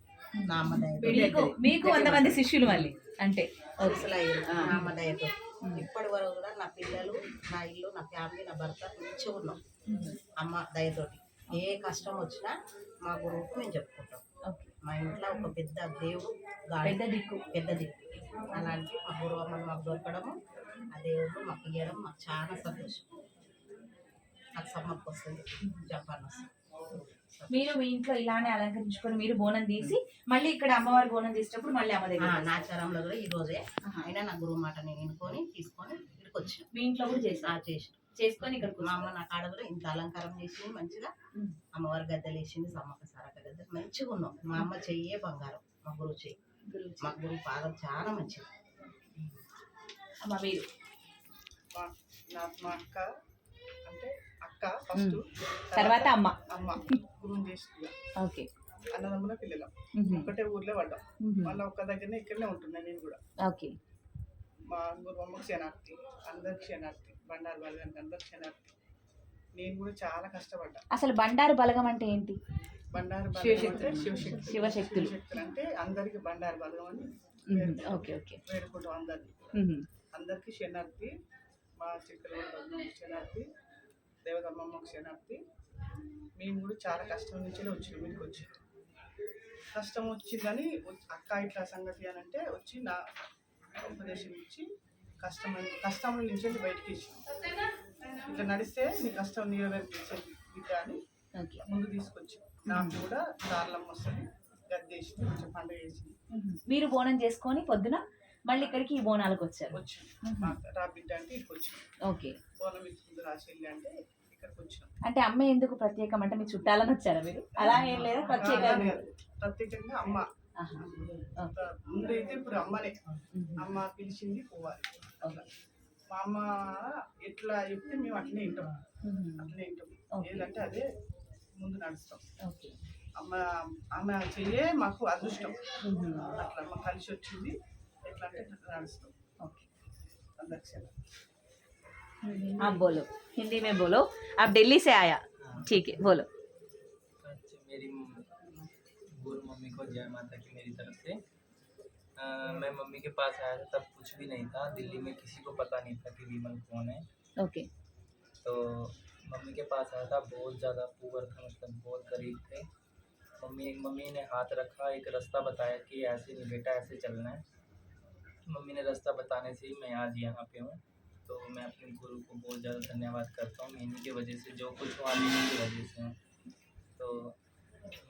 నా అమ్మ దయతో మీకు 100 మంది శిష్యులు మళ్ళీ అంటే శిష్యులు అయ్యారు నా అమ్మ దయతో. ఇప్పటి వరకు కూడా నా పిల్లలు, నా ఇల్లు, నా ఫ్యామిలీ, నా భర్త మంచిగా ఉన్నాం అమ్మ దయతోటి. ఏ కష్టం వచ్చినా మా గురువుకు మేము చెప్పుకుంటాం. మా ఇంట్లో ఒక పెద్ద దేవుడు, పెద్ద దిక్కు అలాంటి మా గురువు అమ్మని మాకు దొరకడము, ఆ దేవుడు మాకు ఇవ్వడం మాకు చాలా సంతోషం. నాకు సమ్మక్క వస్తుంది, జపాన్ వస్తుంది. మీరు మీ ఇంట్లో ఇలానే అలంకరించుకొని మీరు బోనం తీసి మళ్ళీ ఇక్కడ అమ్మవారి బోనం తీసేటప్పుడు మళ్ళీ అమ్మ దగ్గర నాచారంలో కూడా ఈ రోజే అయినా నా గురువు మాట నేను వినుకొని తీసుకొని ఇక్కడికి వచ్చాను. మీ ఇంట్లో కూడా చేసుకొని ఇక్కడ మా అమ్మ నా కాడ కూడా ఇంత అలంకారం చేసింది, మంచిగా అమ్మవారి గద్దెలు వేసింది, సమ్మక్క సారక్క గద్దెలు మంచిగా ఉన్నాం. మా అమ్మ చెయ్యే బంగారం, మా గురువు చెయ్యి. మా గురువు పాదం చాలా మంచిది. అమ్మ మీరు మా అక్క అంటే అక్క ఫస్ట్, తర్వాత అమ్మ. గురువు చేసుకున్నా. ఓకే. అన్నదమ్ముల పిల్లలు ఒకటే ఊర్లో పడ్డాం. మళ్ళీ ఒక్క దగ్గరనే ఇక్కడనే ఉంటున్నాను నేను కూడా. ఓకే. మా గురువమ్మకి క్షణార్థి, అందరికి క్షణార్థి, బండారు బలగానికి అందరికి క్షణార్థి. నేను కూడా చాలా కష్టపడ్డా. అసలు బండారు బలగం అంటే ఏంటి? బండారు బలగం అంటే శివశక్తులు. శివశక్తులు అంటే అందరికి బండారు బలగం అని ఓకే ఓకే వేడుకుంటాం. అందరికి క్షణార్థి, మా చిక్కల క్షణార్థి, దేవతమ్మమ్మకి క్షణార్థి. మేము కూడా చాలా కష్టం నుంచే వచ్చినాం. మీకు వచ్చి కష్టం వచ్చిందని అక్క ఇట్లా సంగతి అని అంటే వచ్చి నా ఉపదేశం ఇచ్చి కష్టం నుంచి బయటికి ఇచ్చాం. ఇట్లా నడిస్తే నీ కష్టం నెరవేర్చే బిడ్డ అని ముందు తీసుకొచ్చి నాకు కూడా దారులమ్మ వస్తుంది, గద్దేసి కొంచెం పండుగ చేసి. మీరు బోనం చేసుకొని పొద్దున మళ్ళీ ఇక్కడికి ఈ బోనాలకు వచ్చారు. రా బిడ్డ అంటే ఇక్కడికి వచ్చాం. ఓకే. బోనం ఇస్తుంది రాశి అంటే ఇక్కడికి వచ్చాం. అంటే అమ్మ ఎందుకు ప్రత్యేకం అంటే మీ చుట్టాలని వచ్చారా మీరు? అలా ఏం లేదా? ప్రత్యేకంగా అమ్మ ముందైతే ఇప్పుడు అమ్మనే, అమ్మ పిలిచింది పోవాలి. మా అమ్మ ఎట్లా చెప్తే మేము అట్లనే వింటాం, ఏదంటే అదే ముందు నడుస్తాం. అమ్మ చెయ్యే మాకు అదృష్టం. అట్లా అమ్మ కలిసి వచ్చింది. ఎట్లా అంటే అట్లా నడుస్తాం. అందరికీ आप बोलो, हिंदी में बोलो. आप दिल्ली से आया, ठीक है, बोलो. मेरी गुरु मम्मी को जय माता की मेरी तरफ से। मैं मम्मी के पास आया था तब कुछ भी नहीं था, दिल्ली में किसी को पता नहीं था कि विमल कौन है. ओके. तो मम्मी के पास आया था, बहुत ज़्यादा पुअर था, मतलब बहुत गरीब थे. मम्मी ने हाथ रखा, एक रास्ता बताया कि ऐसे नहीं बेटा ऐसे चलना है. मम्मी ने रास्ता बताने से ही मैं आज यहाँ पे हूँ. तो मैं अपने गुरु को बहुत ज़्यादा धन्यवाद करता हूँ. इन्हीं की वजह से जो कुछ हुआ इन्हीं की वजह से. तो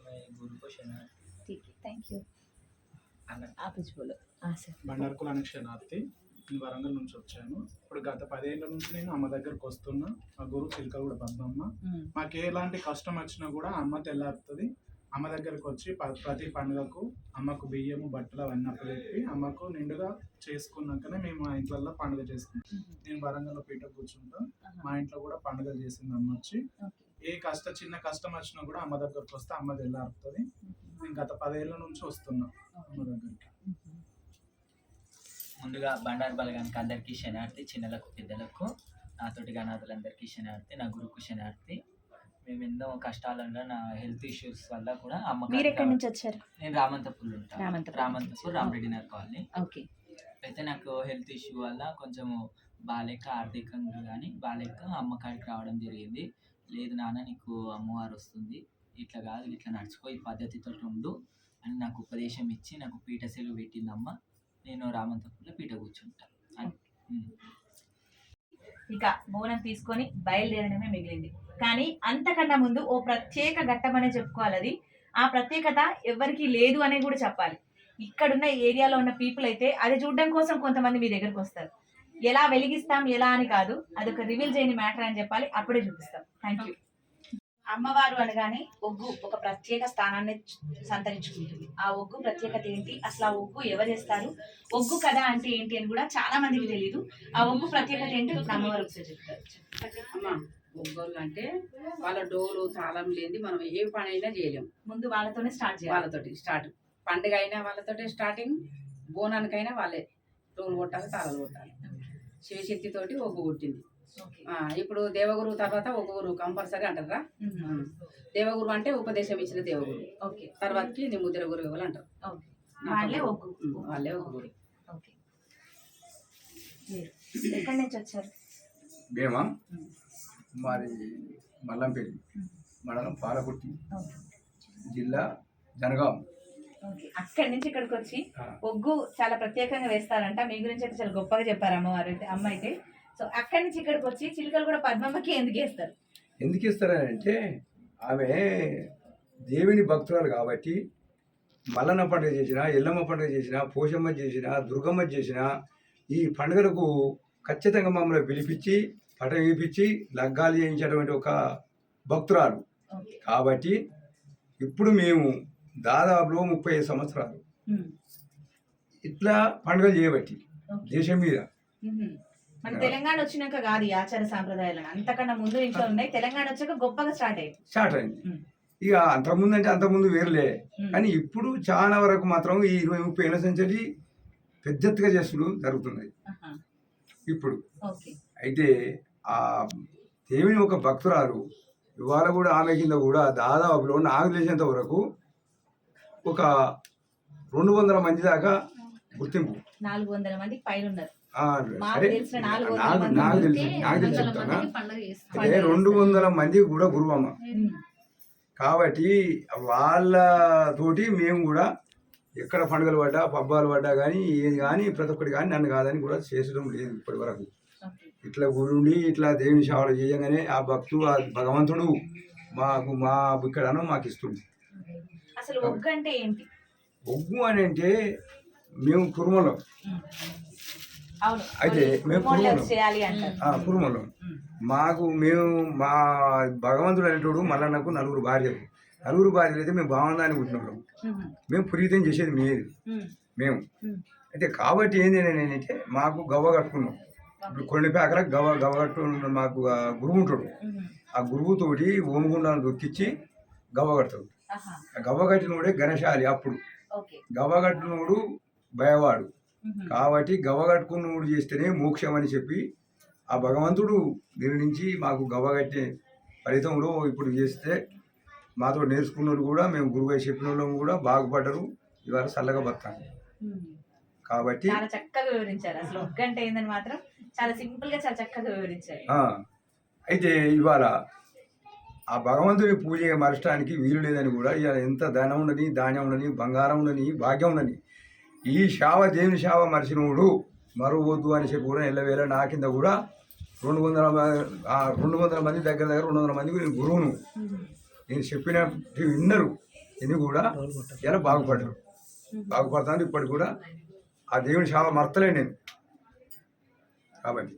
मैं गुरु को शरण. ठीक है, थैंक यू. आप कुछ बोलो. सर. బండారు కులానికి క్షణార్థి. నేను వరంగల్ నుంచి వచ్చాను. ఇప్పుడు గత 10 ఏళ్ళ నుంచి నేను అమ్మ దగ్గరకు వస్తున్నా. మా గురువు చిలకలగూడ పద్మమ్మ. మాకు ఎలాంటి కష్టం వచ్చినా కూడా అమ్మ తెల్లారుతుంది. అమ్మ దగ్గరకు వచ్చి ప్రతి పండుగకు అమ్మకు బియ్యము బట్టలు అవన్నీ అప్పచెప్పి అమ్మకు నిండుగా చేసుకున్నాకనే మేము మా ఇంట్లో పండుగ చేసుకుంటాం. నేను వరంగల్లో పీట కూర్చుంటాం. మా ఇంట్లో కూడా పండుగ చేసింది అమ్మ వచ్చి. ఏ చిన్న కష్టం వచ్చినా కూడా అమ్మ దగ్గరకు వస్తే అమ్మ తెల్లారుతుంది. నేను గత 10 ఏళ్ళ నుంచి వస్తున్నా అమ్మ దగ్గరికి. ముందుగా బండారు బలగానికి అందరికీ శనార్థి, చిన్నలకు పెద్దలకు, నాతోటి అనాథలందరికీ శనార్థి, నా గురుకు శనార్థి. మేము ఎన్నో కష్టాలలో నా హెల్త్ ఇష్యూస్ వల్ల కూడా అమ్మ. మీరు ఎక్కడి నుంచి వచ్చారు? నేను రామంతపూర్ ఉంటాను. రామంతపూర్ రామరెడ్డి నగర్ కాలనీ. ఓకే. అయితే నాకు హెల్త్ ఇష్యూ వల్ల కొంచెము బాలేక, ఆర్థికంగా కానీ బాలేక అమ్మ కాడికి రావడం జరిగింది. లేదు నాన్న నీకు అమ్మవారు వస్తుంది, ఇట్లా కాదు ఇట్లా నడుచుకో, ఈ పద్ధతితో ఉండు అని నాకు ఉపదేశం ఇచ్చి నాకు పీట సెలవు పెట్టిందమ్మ. నేను రామంతపూర్లో పీట కూర్చుంటాను. ఇక బోనం తీసుకొని బయలుదేరడమే మిగిలింది. కానీ అంతకన్నా ముందు ఓ ప్రత్యేక ఘట్టం అనే చెప్పుకోవాలి. అది ఆ ప్రత్యేకత ఎవరికి లేదు అనే కూడా చెప్పాలి. ఇక్కడున్న ఏరియాలో ఉన్న పీపుల్ అయితే అది చూడడం కోసం కొంతమంది మీ దగ్గరకు వస్తారు. ఎలా వెలిగిస్తాం ఎలా అని కాదు, అదొక రివీల్ చేయని మ్యాటర్ అని చెప్పాలి. అప్పుడే చూపిస్తాం. Thank you. అమ్మవారు అనగానే ఒగ్గు ఒక ప్రత్యేక స్థానాన్ని సంతరించుకుంటుంది. ఆ ఒగ్గు ప్రత్యేకత ఏంటి, అసలు ఆ ఒగ్గు ఎవరు చేస్తారు, ఒగ్గు కథ అంటే ఏంటి అని కూడా చాలా మందికి తెలియదు. ఆ ఒగ్గు ప్రత్యేకత ఏంటి అమ్మవారు ఒకసారి చెప్తారు. అమ్మ ఒగ్గోళ్ళు అంటే వాళ్ళ డోలు తాళం లేని మనం ఏ పని అయినా చేయలేము. ముందు వాళ్ళతోనే స్టార్ట్ చేయాలి. వాళ్ళతోటి స్టార్ట్, పండుగ అయినా వాళ్ళతోటే స్టార్టింగ్, బోనానికైనా వాళ్ళే డోలు కొట్టాలి, తాళాలు కొట్టాలి. శివశక్తితోటి ఒగ్గు కొట్టింది. ఇప్పుడు దేవగురు తర్వాత ఒక గురు కంపల్సరీ అంటారా. దేవగురు అంటే ఉపదేశం ఇచ్చిన దేవగురు. ఓకే. తర్వాతకి నీ ముద్ర గురు ఎవరు అంటారు. వాళ్ళే ఒక గురు. ఓకే. ఎక్కడి నుంచి వచ్చారు? మేమా మాది మల్లంపల్లి మండలం పాలకుర్తి, జిల్లా జనగాం. అక్కడి నుంచి ఇక్కడికి వచ్చి ఒగ్గు చాలా ప్రత్యేకంగా వేస్తారంట. మీ గురించి అయితే చాలా గొప్పగా చెప్పారు అమ్మవారు అయితే, అమ్మ అయితే. సో అక్కడి నుంచి ఇక్కడికి వచ్చి చిలకలగూడ పద్మమ్మకి ఎందుకు వేస్తారు? ఎందుకు ఇస్తారని అంటే ఆమె దేవుని భక్తురాలు కాబట్టి మల్లన్న పండుగ చేసిన, ఎల్లమ్మ పండుగ చేసిన, పోషమ్మ చేసిన, దుర్గమ్మ చేసిన ఈ పండుగలకు ఖచ్చితంగా మమ్మల్ని పిలిపించి పట వేయించి లగ్గాలు చేయించేటువంటి ఒక భక్తురాలు కాబట్టి ఇప్పుడు మేము దాదాపులో 35 సంవత్సరాలు ఇట్లా పండుగలు చేయబట్టి దేశం మీద. మన తెలంగాణ వచ్చినాక కాదు ఈ ఆచార సాంప్రదాయాలను, అంతకన్నా ముందు ఇంట్లో ఉన్నాయి. తెలంగాణ వచ్చాక గొప్పగా స్టార్ట్ అయింది. ఇక అంతకుముందు అంటే అంతకుముందు వేరులే, కానీ ఇప్పుడు చాలా వరకు మాత్రం ఈ 20-30 ఏళ్ళ నుంచి పెద్ద ఎత్తుగా చేసుడు జరుగుతున్నాయి ఇప్పుడు. అయితే ఆ దేవుని ఒక భక్తురాలు ఇవాళ కూడా ఆమె కింద కూడా దాదాపులో నాకు తెలిసినంత వరకు ఒక 200 మంది దాకా గుర్తింపు. 400 మంది పైన ఉన్నారు. సరే నాకు తెలిసి చెప్తానా, అదే 200 మంది కూడా గురువమ్మ. కాబట్టి వాళ్ళతోటి మేము కూడా ఎక్కడ పండుగలు పడ్డా పబ్బాలు పడ్డా కానీ ఏది కానీ ప్రతి ఒక్కటి కానీ నన్ను కాదని కూడా చేసడం లేదు ఇప్పటి వరకు. ఇట్లా గురుండి ఇట్లా దేవుని సేవలు చేయగానే ఆ భక్తుడు ఆ భగవంతుడు మా ఇక్కడ మాకు ఇస్తుంది. అసలు ఒగ్గు అంటే ఏంటి? ఒగ్గు అని అంటే మేము కుర్మలో, అయితే మేము కుర్మలో మేము మా భగవంతుడు అనేటోడు మళ్ళీ నాకు 4 భార్యలు అయితే మేము బాగుందని పుట్టినప్పుడు మేము పురీతం చేసేది మేము. అయితే కాబట్టి ఏంది నేనంటే మాకు గవ్వ కట్టుకున్నాం. ఇప్పుడు కొన్ని పేకల గవ్వ కట్టుకున్న మాకు గురువు ఉంటాడు. ఆ గురువుతోటి ఓమగుండాన్ని దొక్కిచ్చి గవ్వ కడతాడు. ఆ గవ్వ కట్టినోడే గణశాలి. అప్పుడు గవ్వ కట్టినోడు భయవాడు. కాబట్టి గవ్వ కట్టుకున్నోడు చేస్తేనే మోక్షం అని చెప్పి ఆ భగవంతుడు దీని నుంచి మాకు గవ్వ కట్టే ఫలితంలో ఇప్పుడు చేస్తే మాతో నేర్చుకున్న వాళ్ళు కూడా మేము గురువు చెప్పిన వాళ్ళం కూడా బాగుపడ్డరు. ఇవాళ చల్లగా బతాను. కాబట్టి చాలా చక్కగా వివరించారు. అసలు ఒక్క అంటే ఏందని మాత్రం చాలా సింపుల్ గా చాలా చక్కగా వివరించారు. అయితే ఇవాళ ఆ భగవంతుని పూజ మరచడానికి వీలు లేదని కూడా ఇవాళ ఎంత ధనం ఉండని ధాన్యం ఉండని బంగారం ఉండని భాగ్యం ఉండని ఈ దేవుని సేవ మరిచినోడు మరవద్దు అని చెప్పి కూడా ఎల్లవేళ నా కింద కూడా 200 మంది దగ్గర 200 మందికి నేను గురువును. నేను చెప్పిన విన్నరు ఇది కూడా ఇలా బాగుపడతాను. ఇప్పటికి కూడా ఆ దేవుని సేవ మర్తలే నేను. కాబట్టి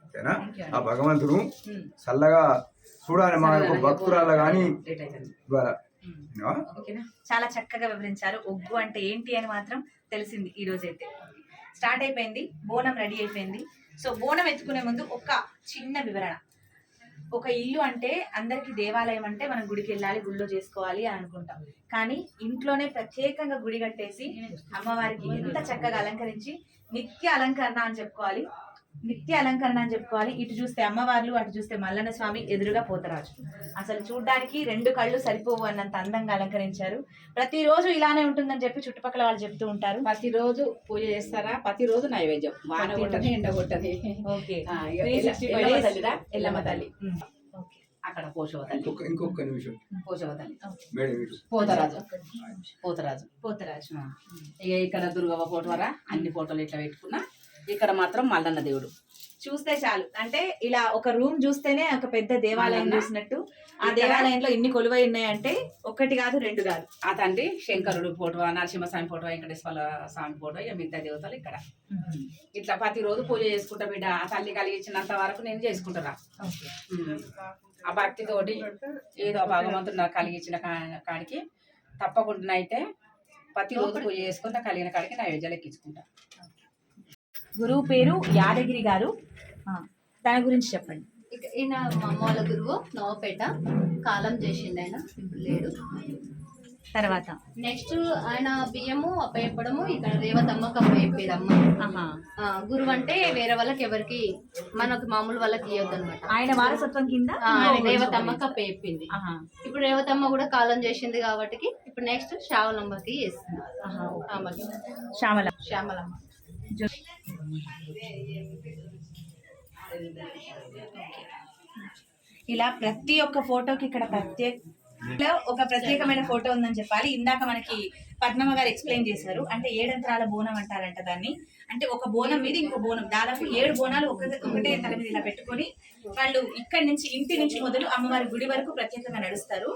ఓకేనా, ఆ భగవంతుడు చల్లగా చూడాలి మా యొక్క భక్తురాల కానీ చాలా చక్కగా వివరించారు. ఒగ్గు అంటే ఏంటి అని మాత్రం తెలిసింది. ఈ రోజు అయితే స్టార్ట్ అయిపోయింది, బోనం రెడీ అయిపోయింది. సో బోనం ఎత్తుకునే ముందు ఒక చిన్న వివరణ. ఒక ఇల్లు అంటే అందరికి దేవాలయం అంటే మనం గుడికి వెళ్ళాలి, గుడిలో చేసుకోవాలి అని అనుకుంటాం. కానీ ఇంట్లోనే ప్రత్యేకంగా గుడి కట్టేసి అమ్మవారికి ఎంత చక్కగా అలంకరించి నిత్య అలంకరణ అని చెప్పుకోవాలి. ఇటు చూస్తే అమ్మవార్లు, అటు చూస్తే మల్లన్న స్వామి, ఎదురుగా పోతరాజు. అసలు చూడ్డానికి 2 కళ్ళు సరిపోవు అన్నంత అందంగా అలంకరించారు. ప్రతిరోజు ఇలానే ఉంటుందని చెప్పి చుట్టుపక్కల వాళ్ళు చెప్తూ ఉంటారు. ప్రతిరోజు పూజ చేస్తారా? ప్రతిరోజు నైవేద్యం, వాన కొట్టని ఎండ కొట్టని. ఎల్లమ్మ తల్లి, అక్కడ పోషవ తల్లి, ఇంకొక నిమిషం పోషవ తల్లి, పోతరాజు. ఇక ఇక్కడ దుర్గవ్వ ఫోటోరా అన్ని ఫోటోలు ఇట్లా పెట్టుకున్నా. ఇక్కడ మాత్రం మల్లన్న దేవుడు. చూస్తే చాలు, అంటే ఇలా ఒక రూమ్ చూస్తేనే ఒక పెద్ద దేవాలయం చూసినట్టు. ఆ దేవాలయంలో ఎన్ని కొలువై ఉన్నాయంటే 1 కాదు 2 కాదు. ఆ తండ్రి శంకరుడు ఫోటో, నరసింహస్వామి ఫోటో, వెంకటేశ్వర స్వామి ఫోటో, ఇక మిగతా దేవతలు ఇక్కడ. ఇట్లా ప్రతిరోజు పూజ చేసుకుంటా బిడ్డ. ఆ తల్లి కలిగించినంత వరకు నేను చేసుకుంటారా. ఆ భక్తితోటి ఏదో భగవంతుడు నాకు కలిగించిన కాడికి తప్పకుండా అయితే ప్రతిరోజు పూజ చేసుకుంటా, కలిగిన కాడికి నైవేద్యాలు ఎక్కించుకుంటా. గురువు పేరు యాదగిరి గారు, దాని గురించి చెప్పండి. ఈయన మా అమ్మ వాళ్ళ గురువు నవపేట, కాలం చేసిండు ఆయన, ఇప్పుడు లేడు. తర్వాత నెక్స్ట్ ఆయన బియ్యము అప్పయ్యప్పడము ఇక్కడ రేవతమ్మకి అప్పయ్యేదమ్మ. గురువు అంటే వేరే వాళ్ళకి ఎవరికి, మనకు మామూలు వాళ్ళకి ఇవ్వద్దు అనమాట. ఆయన వారసత్వం కింద ఆయన రేవతమ్మకి అప్పయ్యింది. ఇప్పుడు రేవతమ్మ కూడా కాలం చేసింది కాబట్టి ఇప్పుడు నెక్స్ట్ శ్యామలమ్మకి చేస్తుంది. శ్యామలమ్మ ఇలా ప్రతి ఒక్క ఫోటోకి ఇక్కడ ఒక ప్రత్యేకమైన ఫోటో ఉందని చెప్పాలి. ఇందాక మనకి పద్మమ్మ గారు ఎక్స్ప్లెయిన్ చేశారు. అంటే 7 అంతరాల బోనం అంటారంట దాన్ని. అంటే ఒక బోనం మీద ఇంకో బోనం, దాదాపు 7 బోనాలు ఒకటే తల మీద ఇలా పెట్టుకొని వాళ్ళు ఇక్కడి నుంచి, ఇంటి నుంచి మొదలు అమ్మవారి గుడి వరకు ప్రత్యేకంగా నడుస్తారు.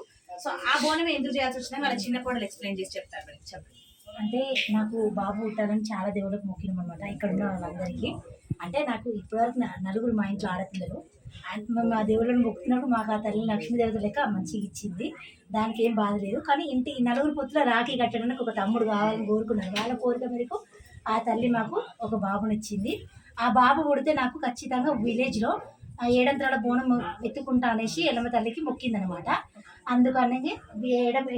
సో ఆ బోనం ఎందుకు చేయాల్సి వచ్చినా వాళ్ళ చిన్న కోడలు ఎక్స్ప్లెయిన్ చేసి చెప్తారు. చెప్పండి. అంటే నాకు బాబు పుట్టాలని చాలా దేవుళ్ళకి మొక్కినాం అనమాట. ఇక్కడ ఉన్న వాళ్ళందరికీ. అంటే నాకు ఇప్పటివరకు 4 మా ఇంట్లో ఆడపిల్లలు. మేము ఆ దేవుళ్ళని మొక్కుతున్నప్పుడు మాకు ఆ తల్లి లక్ష్మీదేవత లెక్క మంచిగా ఇచ్చింది. దానికి ఏం బాధ లేదు. కానీ ఇంటి 4 పొత్తుల రాఖీ కట్టడానికి ఒక తమ్ముడు కావాలని కోరుకున్నారు. వాళ్ళ కోరిక మేరకు ఆ తల్లి మాకు ఒక బాబునిచ్చింది. ఆ బాబు పుడితే నాకు ఖచ్చితంగా విలేజ్లో ఏడంత్రాల బోనం ఎత్తుకుంటా అనేసి ఎల్లమ్మ తల్లికి మొక్కిందనమాట. అందుకని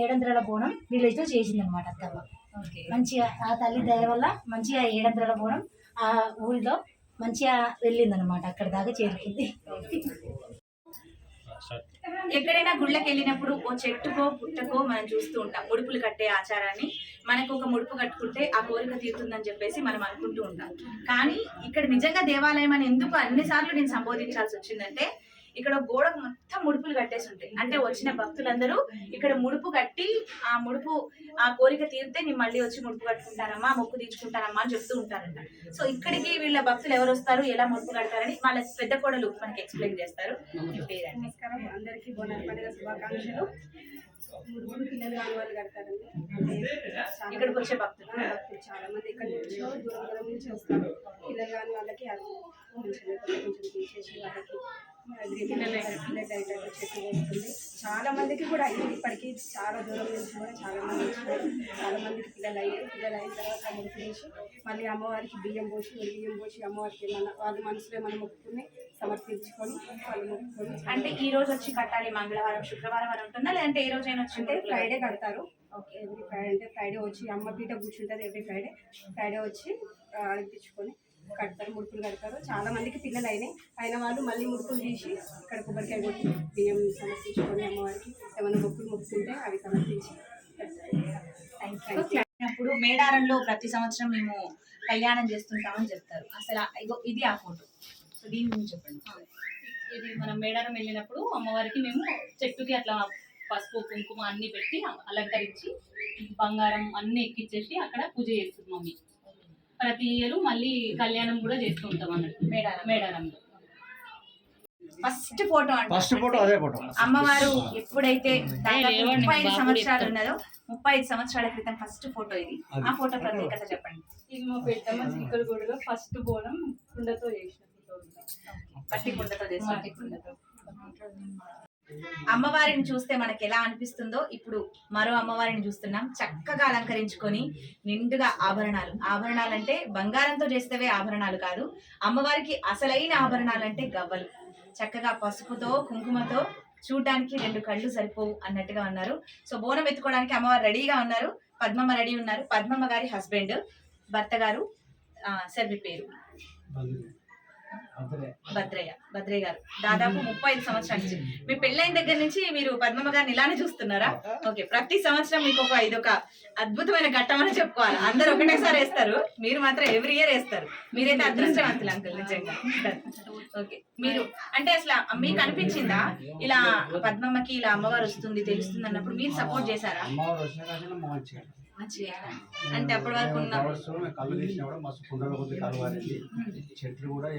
ఏడంత్రాల బోనం విలేజ్లో చేసిందనమాట అత్తమ్మ. మంచిగా ఆ తల్లి దయ వల్ల మంచిగా ఏడంత్రాల బోనం ఆ ఊరిలో మంచిగా వెళ్ళిందనమాట, అక్కడ దాకా చేరుకుంది. ఎక్కడైనా గుళ్ళకి వెళ్ళినప్పుడు ఓ చెట్టుకో పుట్టకో మనం చూస్తూ ఉంటాం ముడుపులు కట్టే ఆచారాన్ని. మనకు ఒక ముడుపు కట్టుకుంటే ఆ కోరిక తీరుతుందని చెప్పేసి మనం అనుకుంటూ ఉంటాం. కానీ ఇక్కడ నిజంగా దేవాలయం అని ఎందుకు అన్నిసార్లు నేను సంబోధించాల్సి వచ్చిందంటే, ఇక్కడ గోడకు మొత్తం ముడుపులు కట్టేసి ఉంటాయి. అంటే వచ్చిన భక్తులందరూ ఇక్కడ ముడుపు కట్టి ఆ కోరిక తీరితే నేను మళ్ళీ వచ్చి ముడుపు కట్టుకుంటానమ్మా, మొక్కు తీర్చుకుంటానమ్మా అని చెప్తూ ఉంటారంట. సో ఇక్కడికి వీళ్ళ భక్తులు ఎవరు వస్తారు, ఎలా ముడుపు కడతారని వాళ్ళ పెద్ద కోడలు మనకి ఎక్స్ప్లెయిన్ చేస్తారు. నమస్కారం, అందరికీ బోనాల పండుగ శుభాకాంక్షలు. ముడుపులు పిల్లలు కాని వాళ్ళు కడతారండి. ఇక్కడికి వచ్చే భక్తులు చాలా మంది ఇక్కడ నుంచో దూరం దూరం నుంచి వస్తారు. పిల్లలు కాని వాళ్ళకి కొంచెం తీసేసి వాళ్ళకి పిల్లలు అయ్యేటట్టు చెట్టు వస్తుంది. చాలా మందికి కూడా అయ్యింది. ఇప్పటికీ చాలా దూరం నుంచి కూడా చాలా మంది వచ్చినారు. చాలా మందికి పిల్లలు అయ్యారు. పిల్లలు అయిన తర్వాత ముడుపు తీసి మళ్ళీ అమ్మవారికి బియ్యం పోసి బియ్యం పోసి అమ్మవారికి ఏమన్నా వాళ్ళు మనసులో ఏమన్నా మొక్కుకుని సమర్పించుకొని వాళ్ళు మొక్కుకొని. అంటే ఈ రోజు వచ్చి కట్టాలి, మంగళవారం శుక్రవారం అని ఉంటుందా, లేదంటే ఏ రోజైనా వచ్చి? అంటే ఫ్రైడే కడతారు. ఎవ్రీ ఫ్రైడే అంటే ఫ్రైడే వచ్చి అమ్మ పీట కూర్చుంటుంది. ఎవ్రీ ఫ్రైడే వచ్చి అడిపించుకొని కడతారు, ముడుపులు కడతారు. చాలా మందికి పిల్లలు అయిన వాళ్ళు మళ్ళీ ముడుపులు తీసి ఇక్కడ కొబ్బరికాయ కొట్టి బియ్యం సమర్పించుకొని అమ్మవారికి ఏమైనా మొక్కులు మొక్కుతుంటే అవి సమర్పించి అప్పుడు మేడారంలో ప్రతి సంవత్సరం మేము కళ్యాణం చేస్తుంటామని చెప్తారు. అసలు ఇది ఆ ఫోటో. సో దీని గురించి చెప్పండి. ఇది మనం మేడారం వెళ్ళినప్పుడు అమ్మవారికి మేము చెట్టుకి అట్లా పసుపు కుంకుమ అన్ని పెట్టి అలంకరించి బంగారం అన్ని ఎక్కించేసి అక్కడ పూజ చేస్తుంది మమ్మీ. ప్రతి ఇయర్ మళ్ళీ కళ్యాణం కూడా చేస్తూ ఉంటాం అన్నట్టు మేడారంలో. ఫస్ట్ ఫోటో అదే ఫోటో అమ్మవారు ఎప్పుడైతే 35 సంవత్సరాలు ఉన్నదో 35 సంవత్సరాల క్రితం ఫస్ట్ ఫోటో ఇది. ఆ ఫోటో ప్రత్యేకత చెప్పండి. ఇది మా పెద్దమ్మ చిలకలగూడలో ఫస్ట్ బోనం కుండతో చేసిన పట్టి కుండతో చేసిన. అమ్మవారిని చూస్తే మనకి ఎలా అనిపిస్తుందో ఇప్పుడు మరో అమ్మవారిని చూస్తున్నాం. చక్కగా అలంకరించుకొని నిండుగా ఆభరణాలు అంటే బంగారంతో చేసేవే ఆభరణాలు కాదు. అమ్మవారికి అసలైన ఆభరణాలు అంటే గవ్వలు. చక్కగా పసుపుతో కుంకుమతో చూడడానికి 2 కళ్ళు సరిపోవు అన్నట్టుగా ఉన్నారు. సో బోనం ఎత్తుకోవడానికి అమ్మవారు రెడీగా ఉన్నారు. పద్మమ్మ రెడీ ఉన్నారు. పద్మమ్మ గారి హస్బెండ్, భర్త గారు సెల్వి పేరు భద్రయ్య గారు. దాదాపు 35 సంవత్సరాల నుంచి మీ పెళ్ళైన దగ్గర నుంచి మీరు పద్మమ్మ గారిని ఇలానే చూస్తున్నారా? ఓకే. ప్రతి సంవత్సరం మీకు ఇదొక అద్భుతమైన ఘట్టం అని చెప్పుకోవాలి. అందరు ఒకటేసారి వేస్తారు, మీరు మాత్రం ఎవ్రీ ఇయర్ వేస్తారు. మీరైతే అదృష్టవంతులు అంకుల్ నిజంగా. ఓకే. మీరు అంటే అసలు మీకు అనిపించిందా ఇలా పద్మమ్మకి ఇలా అమ్మవారు వస్తుంది తెలుస్తుంది అన్నప్పుడు మీరు సపోర్ట్ చేశారా? అంటే అప్పటి వరకు కళ్ళు తీసినా కూడా మస్తు కుండల కొద్ది కలవారింది. చెట్లు కూడా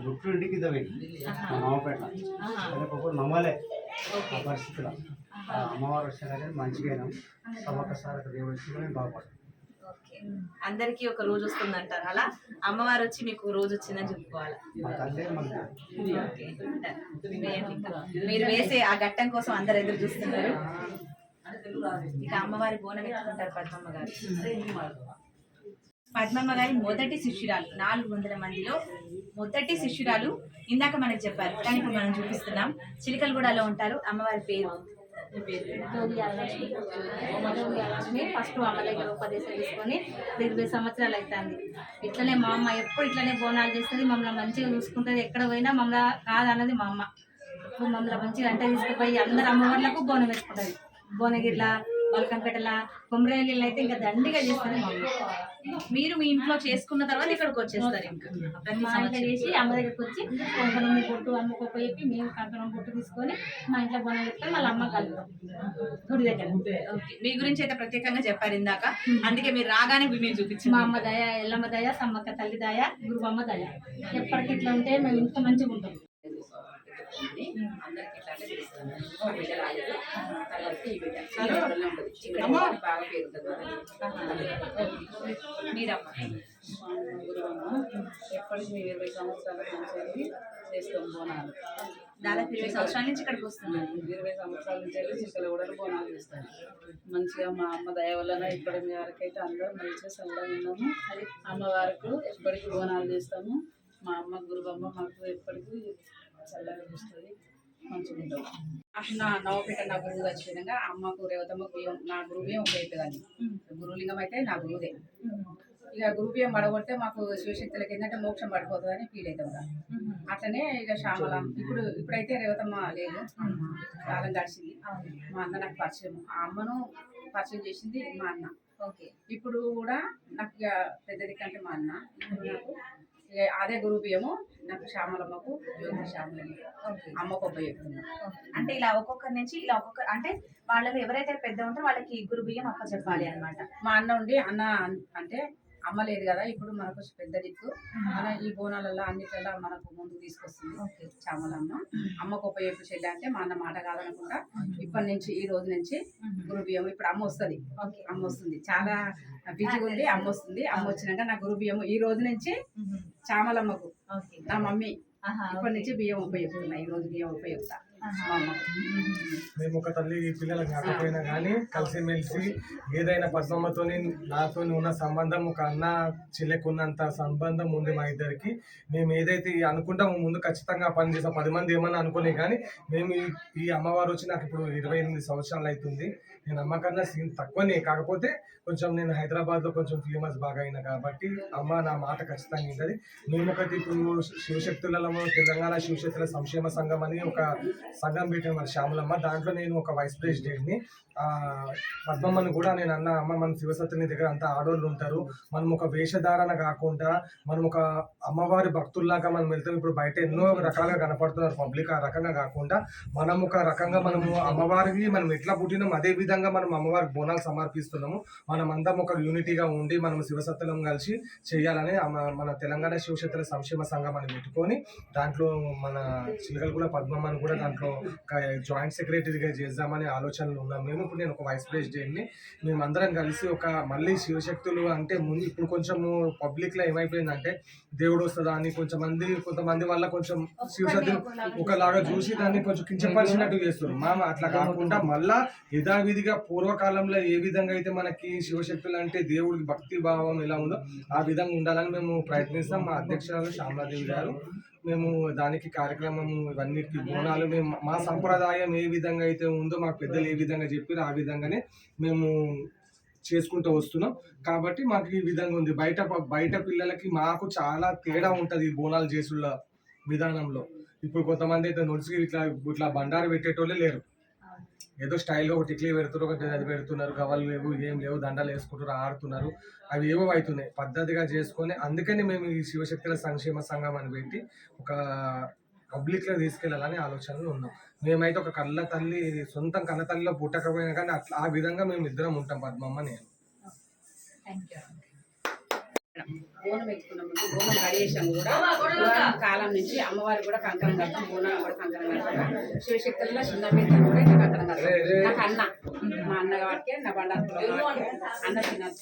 చుట్టూ ఇంటికి నమ్మపేట నమ్మలే ఆ పరిస్థితిలో. అమ్మవారు వచ్చినా కానీ మంచిగా సమొక్కసారి దేవుడు వచ్చి మేము బాగుపడతాం. అందరికీ ఒక రోజు వస్తుంది అంటారు. అలా అమ్మవారు వచ్చి మీకు రోజు వచ్చిందని చెప్పుకోవాలి. మీరు వేసే ఆ ఘట్టం కోసం అందరు ఎదురు చూస్తున్నారు. ఇక అమ్మవారి బోనం ఎత్తుకుంటారు పద్మమ్మ గారు. పద్మమ్మ గారి మొదటి శిష్యురాలు, 400 మందిలో మొదటి శిష్యురాలు. ఇందాక మనకు చెప్పారు, కానీ ఇప్పుడు మనం చూపిస్తున్నాం. చిలకలగూడలో ఉంటారు. అమ్మవారి పేరు లక్ష్మి. ఫస్ట్ అమ్మ దగ్గర ఉపదేశం తీసుకొని 20 సంవత్సరాలు అవుతుంది. ఇట్లనే మా అమ్మ ఎప్పుడు ఇట్లనే బోనాలు చేస్తుంది, మమ్మల్ని మంచిగా చూసుకుంటుంది. ఎక్కడ పోయినా మమ్మల్ని కాదన్నది మా అమ్మ. ఇప్పుడు మమ్మల్ని మంచిగా అంటే తీసుకుపోయి అందరు అమ్మవార్లకు బోనం వేసుకుంటుంది. భువనగిరిలా, బల్కంపేటలా, కొమరేలిలో అయితే ఇంకా దండిగా చేస్తుంది మా అమ్మ. మీరు మీ ఇంట్లో చేసుకున్న తర్వాత ఇక్కడికి వచ్చేస్తారు. ఇంకా మా ఇంట్లో చేసి అమ్మ దగ్గరికి వచ్చి కంకణం పొట్టు అమ్మకొక్క చెప్పి మేము కంకణం పొట్టు తీసుకొని మా ఇంట్లో బోనం పెట్టుకొని మళ్ళీ అమ్మ కలుగుతాం గుడి దగ్గర. మీ గురించి అయితే ప్రత్యేకంగా చెప్పారు ఇందాక, అందుకే మీరు రాగానే మీరు చూపించి మా అమ్మ దయ, ఎల్లమ్మ దయ, సమ్మక్క తల్లి దయ, గురువమ్మ దయ. ఎప్పటికి ఇట్లా ఉంటే మేము ఇంత మంచిగా ఉంటాం. అందరికి ఈ బిడ్డ ఈ లోపలనే ఉంటుంది ఇక్కడ బాగా పేరుతుంది మీరమ్మ గురువమ్మ ఎప్పటికి మేము 20 సంవత్సరాల నుంచి చేస్తాం బోనాలు. దాదాపు 20 సంవత్సరాల నుంచి ఇక్కడికి వస్తున్నాం. 20 సంవత్సరాల నుంచి వెళ్ళి చిక్కలు కూడా బోనాలు చేస్తాం. మంచిగా మా అమ్మ దయ వలన ఇప్పటి మీ వరకైతే అందరూ మంచిగా చల్లగా ఉన్నాము. అమ్మవారికి ఎప్పటికీ బోనాలు చేస్తాము. మా అమ్మ గురువమ్మ మాకు ఎప్పటికీ చల్లగా చూస్తుంది, మంచిగా ఉంటాం. అప్పుడు నా నవపేట నా గురువు వచ్చే విధంగా అమ్మకు రేవతమ్మ బియ్యం నా గురువు బియ్యం ఉపయోగించదాన్ని. గురులింగం అయితే నా గురువుదే. ఇక గురు బియ్యం పడగొడితే మాకు శివశక్తులకి ఏంటంటే మోక్షం పడిపోతుందని ఫీల్ అవుతాం. అట్లనే ఇక శ్యామల ఇప్పుడైతే రేవతమ్మ లేదు, కాలం గడిచింది. మా అన్న నాకు పరిచయం, ఆ అమ్మను పరిచయం చేసింది మా అన్న. ఓకే, ఇప్పుడు కూడా నాకు ఇక పెద్దది కంటే మా అన్న. ఇప్పుడు నాకు ఇక అదే గురు బియ్యము నాకు శ్యామలమ్మకు జ్యోతి శ్యామలని అమ్మకు ఉపయోగిస్తున్నాను. అంటే ఇలా ఒక్కొక్కరి నుంచి ఇలా అంటే వాళ్ళలో ఎవరైతే పెద్ద ఉంటారో వాళ్ళకి గురు బియ్యం అప్ప చెప్పాలి అనమాట. మా అన్న ఉండి అన్న అంటే అమ్మ లేదు కదా, ఇప్పుడు మనకు పెద్ద దిక్కు, మన ఈ బోనాలలో అన్నిట్లలో మనకు ముందుకు తీసుకొస్తుంది చామలమ్మ. అమ్మకు ఉపయోగ చెల్లి అంటే మా అన్న మాట కాదనకుండా ఇప్పటి నుంచి ఈ రోజు నుంచి గురు బియ్యం ఇప్పుడు అమ్మ వస్తుంది. అమ్మ వస్తుంది, చాలా బిజీగా ఉంది. అమ్మ వస్తుంది, అమ్మ వచ్చినాక నా గురు బియ్యం ఈ రోజు నుంచి చామలమ్మకు నా మమ్మీ ఇప్పటి నుంచి బియ్యం ఉపయోగిస్తున్నా. ఈ రోజు బియ్యం ఉపయోగిస్తా మా అమ్మకు. మేము ఒక తల్లి పిల్లలకు కాకపోయినా కానీ కలిసిమెలిసి ఏదైనా పద్మమ్మతో నాతో ఉన్న సంబంధం ఒక అన్న చెల్లెకు ఉన్నంత సంబంధం ఉంది మా ఇద్దరికి. మేము ఏదైతే అనుకుంటామో ముందు ఖచ్చితంగా పని చేసాం. 10 మంది ఏమన్నా అనుకునే కానీ మేము ఈ అమ్మవారు వచ్చి నాకు ఇప్పుడు 28 సంవత్సరాలు అవుతుంది. నేను అమ్మ కన్నా సీన్ తక్కువనే, కాకపోతే కొంచెం నేను హైదరాబాద్లో కొంచెం ఫేమస్ బాగా అయినా కాబట్టి అమ్మ నా మాట ఖచ్చితంగా ఉంటుంది. మేము ఒకటి ఇప్పుడు శివశక్తులలో తెలంగాణ శివశక్తుల సంక్షేమ సంఘం అని ఒక సంఘం పెట్టాను మన శ్యామలమ్మ. దాంట్లో నేను ఒక వైస్ ప్రెసిడెంట్ని. పద్మమ్మని కూడా నేను అన్న అమ్మ మన శివశక్తుని దగ్గర అంతా ఆడోళ్ళు ఉంటారు, మనం ఒక వేషధారణ కాకుండా మనం ఒక అమ్మవారి భక్తుల్లాగా మనం వెళ్తాం. ఇప్పుడు బయట ఎన్నో రకాలుగా కనపడుతున్నారు పబ్లిక్, ఆ రకంగా కాకుండా మనం ఒక రకంగా మనము అమ్మవారికి మనం ఎట్లా పుట్టినాం అదే విధంగా మనం అమ్మవారికి బోనాలు సమర్పిస్తున్నాము. మనం అందరం ఒక యూనిటీగా ఉండి మనం శివశక్తులం కలిసి చేయాలని మన తెలంగాణ శివశక్తుల సంక్షేమ సంఘం అని పెట్టుకొని దాంట్లో మన చిలకలు కూడా పద్మమ్మని కూడా దాంట్లో జాయింట్ సెక్రటరీగా చేద్దామని ఆలోచనలు ఉన్నాం మేము. ఇప్పుడు నేను ఒక వైస్ ప్రెసిడెంట్ని. మేమందరం కలిసి ఒక మళ్ళీ శివశక్తులు అంటే ముందు ఇప్పుడు కొంచెము పబ్లిక్లో ఏమైపోయిందంటే దేవుడు వస్తుందా అని కొంతమంది వల్ల కొంచెం శివశక్తులు ఒకలాగా చూసి దాన్ని కొంచెం కించపరిచినట్టు చేస్తారు. అట్లా కాకుండా మళ్ళా యథావిధిగా పూర్వకాలంలో ఏ విధంగా అయితే మనకి శివశక్తులు అంటే దేవుడికి భక్తి భావం ఎలా ఉందో ఆ విధంగా ఉండాలని మేము ప్రయత్నిస్తాం. మా అధ్యక్షురాలు శ్యామలాదేవి గారు, మేము దానికి కార్యక్రమం ఇవన్నిటికీ బోనాలు మేము మా సంప్రదాయం ఏ విధంగా అయితే ఉందో మాకు పెద్దలు ఏ విధంగా చెప్పారో ఆ విధంగానే మేము చేసుకుంటూ వస్తున్నాం. కాబట్టి మాకు ఈ విధంగా ఉంది. బయట పిల్లలకి మాకు చాలా తేడా ఉంటుంది ఈ బోనాలు చేసుల విధానంలో. ఇప్పుడు కొంతమంది అయితే నొడిసి ఇట్లా బండారు పెట్టేటోళ్ళే లేరు. ఏదో స్టైల్గా ఒక టిక్లీ పెడుతున్నారు, ఒక అది పెడుతున్నారు, గవలు లేవు, ఏం లేవు, దండలు వేసుకుంటారు, ఆడుతున్నారు. అవి ఏవో అవుతున్నాయి. పద్ధతిగా చేసుకొని అందుకని మేము ఈ శివశక్తుల సంక్షేమ సంఘం అని పెట్టి ఒక పబ్లిక్లో తీసుకెళ్ళాలని ఆలోచనలు ఉన్నాం. మేమైతే ఒక సొంతం కన్న తల్లిలో పుట్టకపోయినా కానీ అట్లా ఆ విధంగా మేము ఇద్దరం ఉంటాం, పద్మమ్మ నేను. బోనం ఎత్తుకున్న ముందు బోనం కడిగేసాము కూడా పురాతన కాలం నుంచి అమ్మవారికి కూడా కంకణం కడతాం, బోనం కూడా కంకణం కడతాం. శివశక్తుల్లో చిన్న మీద కూడా ఇట్లా కంకణం కడతాం. నాకు అన్న మా అన్న కాబట్టి నా బండారు అన్న చిన్న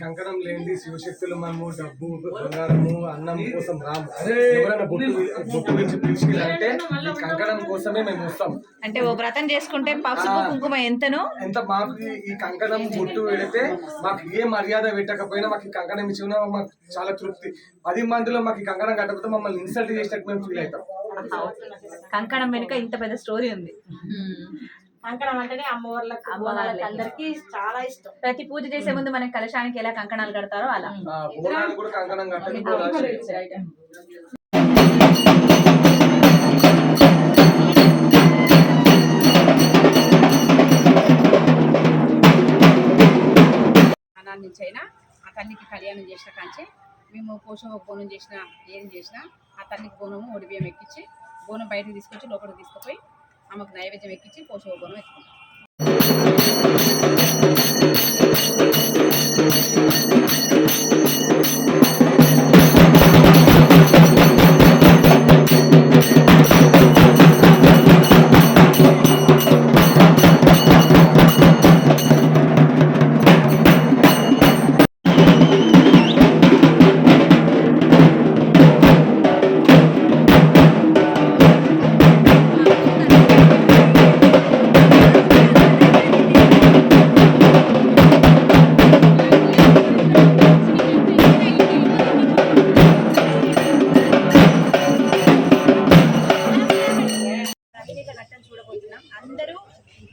కంకణం లేని శివశక్తులు మనము డబ్బు బంగారము అన్నం కోసం రాము. ఎవరైనా బొట్టు నుంచి పిలిచిలంటే ఈ కంకణం కోసమే మేము వస్తాం. అంటే ఓ వ్రతం చేసుకుంటే పసుపు కుంకుమ ఎంత మాకు ఈ కంకణం బొట్టు పెడితే మాకు ఏ మర్యాద పెట్టకపోయినా మాకు ఈ కంకణం ఇచ్చినా మాకు చాలా తృప్తి. 10 మందిలో మాకు ఈ కంకణం కట్టకపోతే మమ్మల్ని ఇన్సల్ట్ చేసినట్టు మేము ఫీల్ అవుతాం. కంకణం వెనుక ఇంత పెద్ద స్టోరీ ఉంది. కంకణం అంటేనే అమ్మవార్లకు అందరికి చాలా ఇష్టం. ప్రతి పూజ చేసే ముందు మనకి కలశానికి ఎలా కంకణాలు కడతారో అలా కూడా కంకణం కట్టాలి. అనాన్ని నుంచి అయినా ఆ తల్లికి కళ్యాణం చేసిన కాంచి మేము పోషం బోనం చేసినా ఏం చేసినా ఆ తల్లికి బోనము ఒడి బియ్యం ఎక్కించి బోనం బయటకు తీసుకొచ్చి లోపలికి తీసుకుపోయి ఆమెకు నైవేద్యం ఎక్కించి పోషవ బోనం ఎత్తుకుంటాం.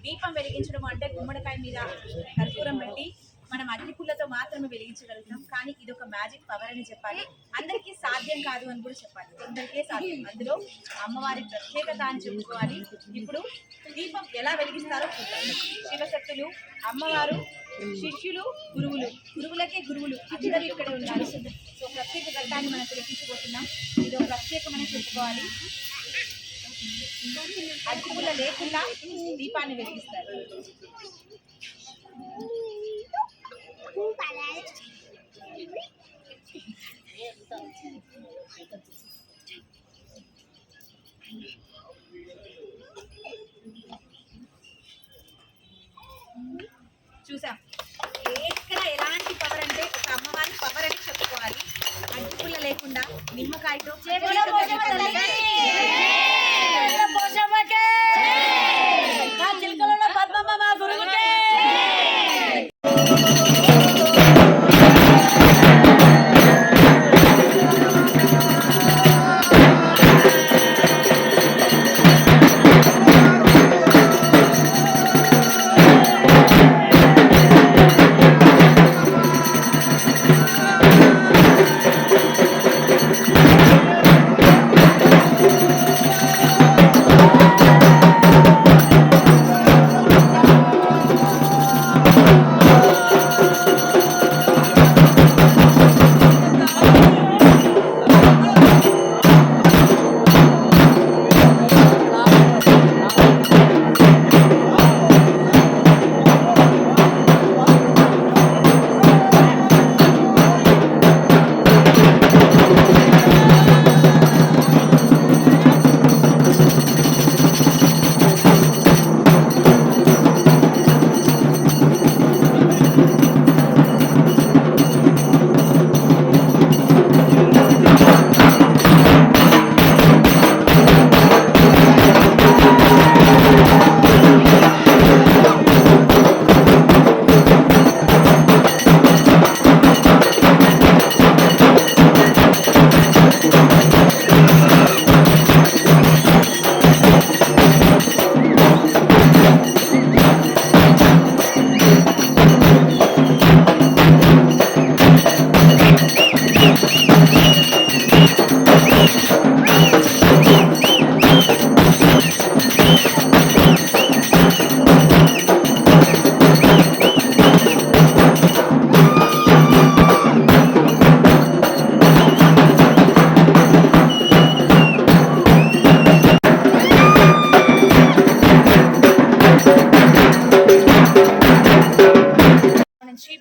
దీపం వెలిగించడం అంటే గుమ్మడికాయ మీద కర్పూరం పెట్టి మనం అగ్నిపుల్లతో మాత్రమే వెలిగించగలుగుతాం. కానీ ఇది ఒక మ్యాజిక్ పవర్ అని చెప్పాలి. అందరికీ సాధ్యం కాదు అని కూడా చెప్పాలి, కొందరికే సాధ్యం. అందులో అమ్మవారి ప్రత్యేకత అని చెప్పుకోవాలి. ఇప్పుడు దీపం ఎలా వెలిగిస్తారో చూద్దాం. శివశక్తులు, అమ్మవారు, శిష్యులు, గురువులకే గురువులు అందరూ ఇక్కడే ఉన్నారు. సో ప్రత్యేక ఘట్టాన్ని మనం తిలకించబోతున్నాం. ఇది ఒక ప్రత్యేకమని చెప్పుకోవాలి. అగ్గిపుల్ల లేకుండా దీపాన్ని వెలిగిస్తారు. చూసాం ఎక్కడ ఎలాంటి పవర్ అంటే ఒక అమ్మవారి పవర్ అని చెప్పుకోవాలి. అగ్గిపుల్ల లేకుండా నిమ్మకాయతో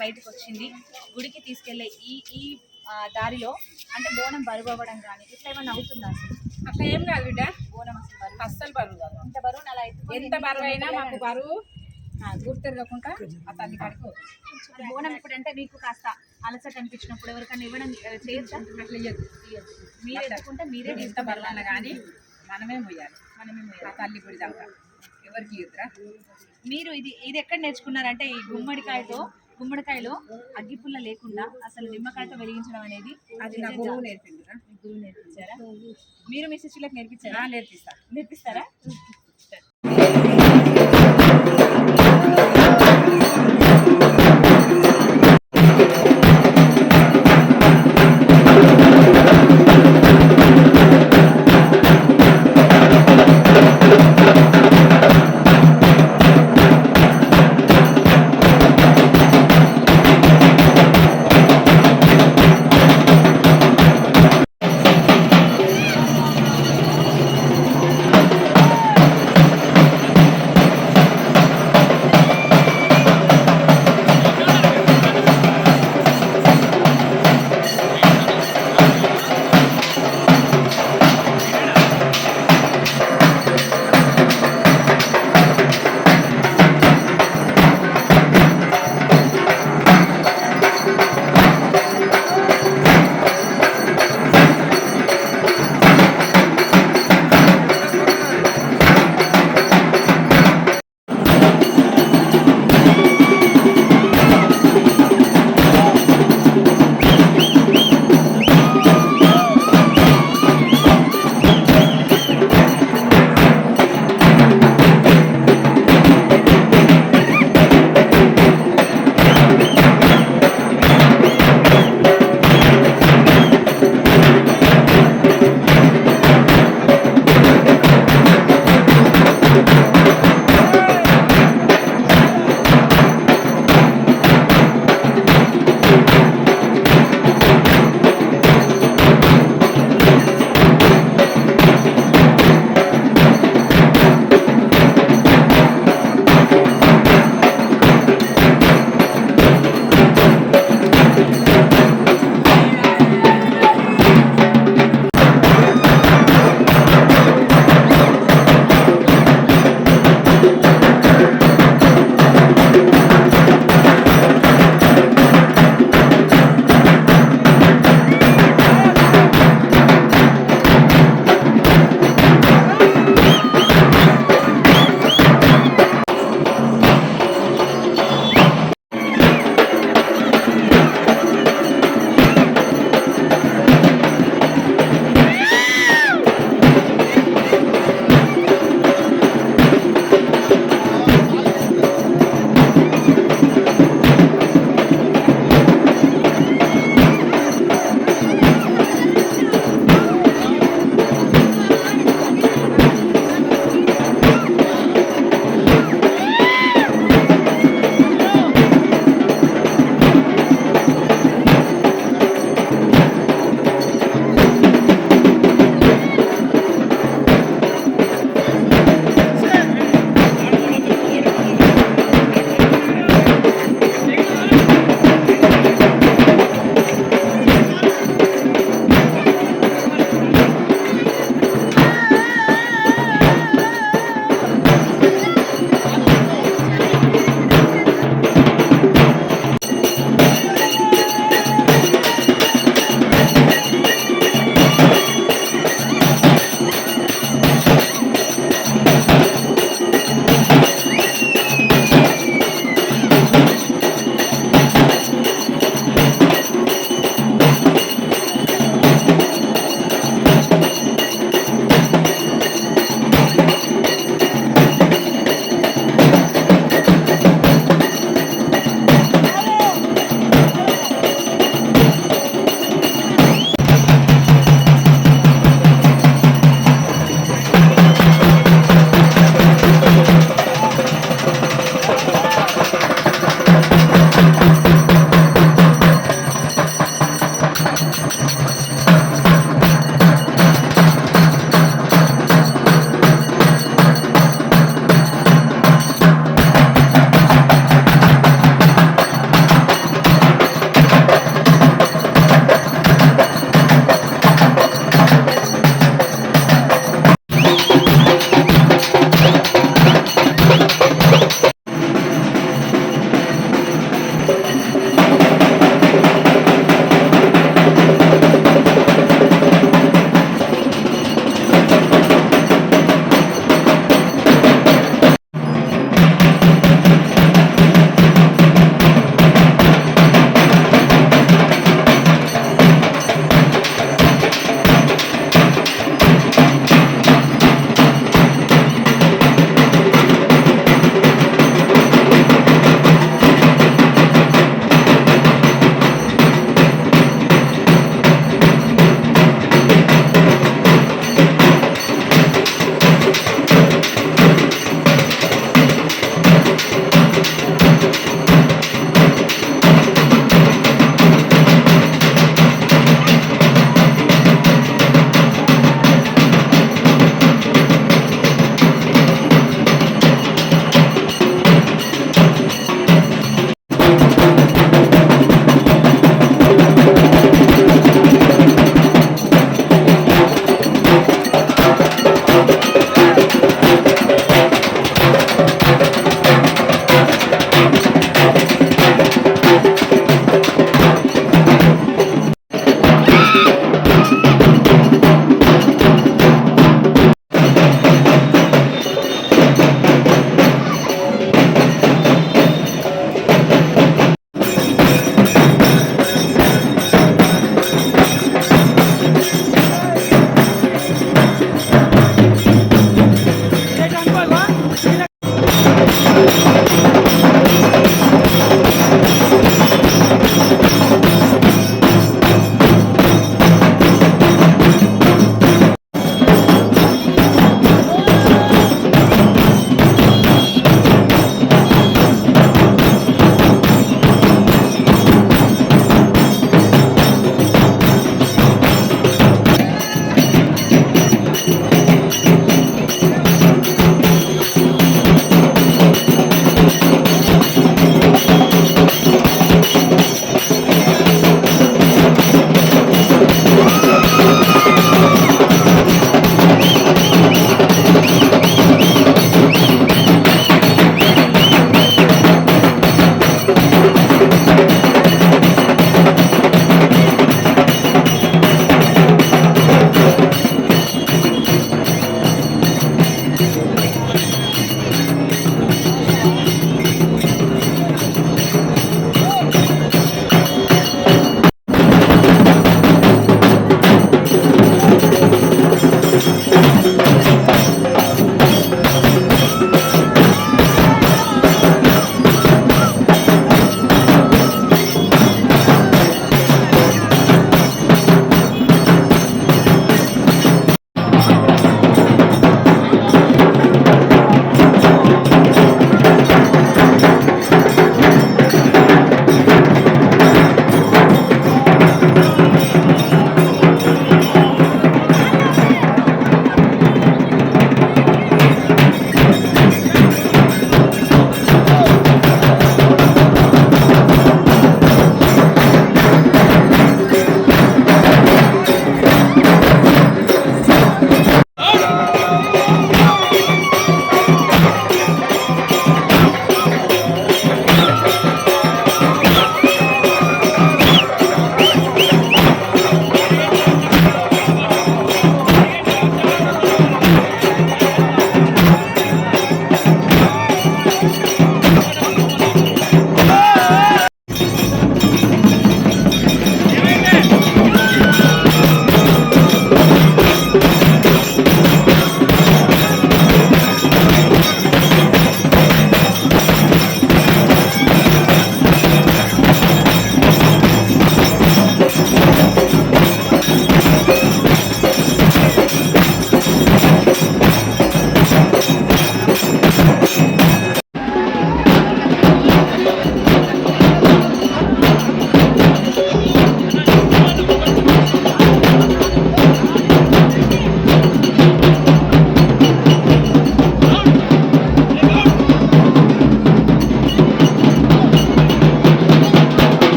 బయటకు వచ్చింది. గుడికి తీసుకెళ్లే ఈ దారిలో అంటే బోనం బరువు అవ్వడం కానీ ఇట్లా ఏమన్నా అవుతుందా? అట్లా ఏం కాదు బిడ్డ, బోనం అస్సలు బరువు కాదు. ఇంత బరువు అలా ఎంత బరువు అయినా మాకు బరువు గుర్తిరగకుండా ఆ తల్లి కాడికి పోతుంది. బోనం ఇప్పుడు అంటే మీకు కాస్త అలసట అనిపించినప్పుడు ఎవరికైనా ఇవ్వడం చేయొచ్చా? అట్లా ఇయ్యదు. మీరు ఎత్తుకుంటే మీరే ఎంత బరువు అన్నా కానీ మనమే మొయ్యాలి. ఆ తల్లి గుడి దాకా ఎవరికి ఇద్దరా. మీరు ఇది ఎక్కడ నేర్చుకున్నారంటే ఈ గుమ్మడికాయలో అగ్గిపుల్ల లేకుండా అసలు నిమ్మకాయతో వెలిగించడం అనేది అది నా గురువు నేర్పింది. గురువు నేర్పించారా? మీరు మీ శిష్యులకు నేర్పించారా? నేర్పిస్తారా?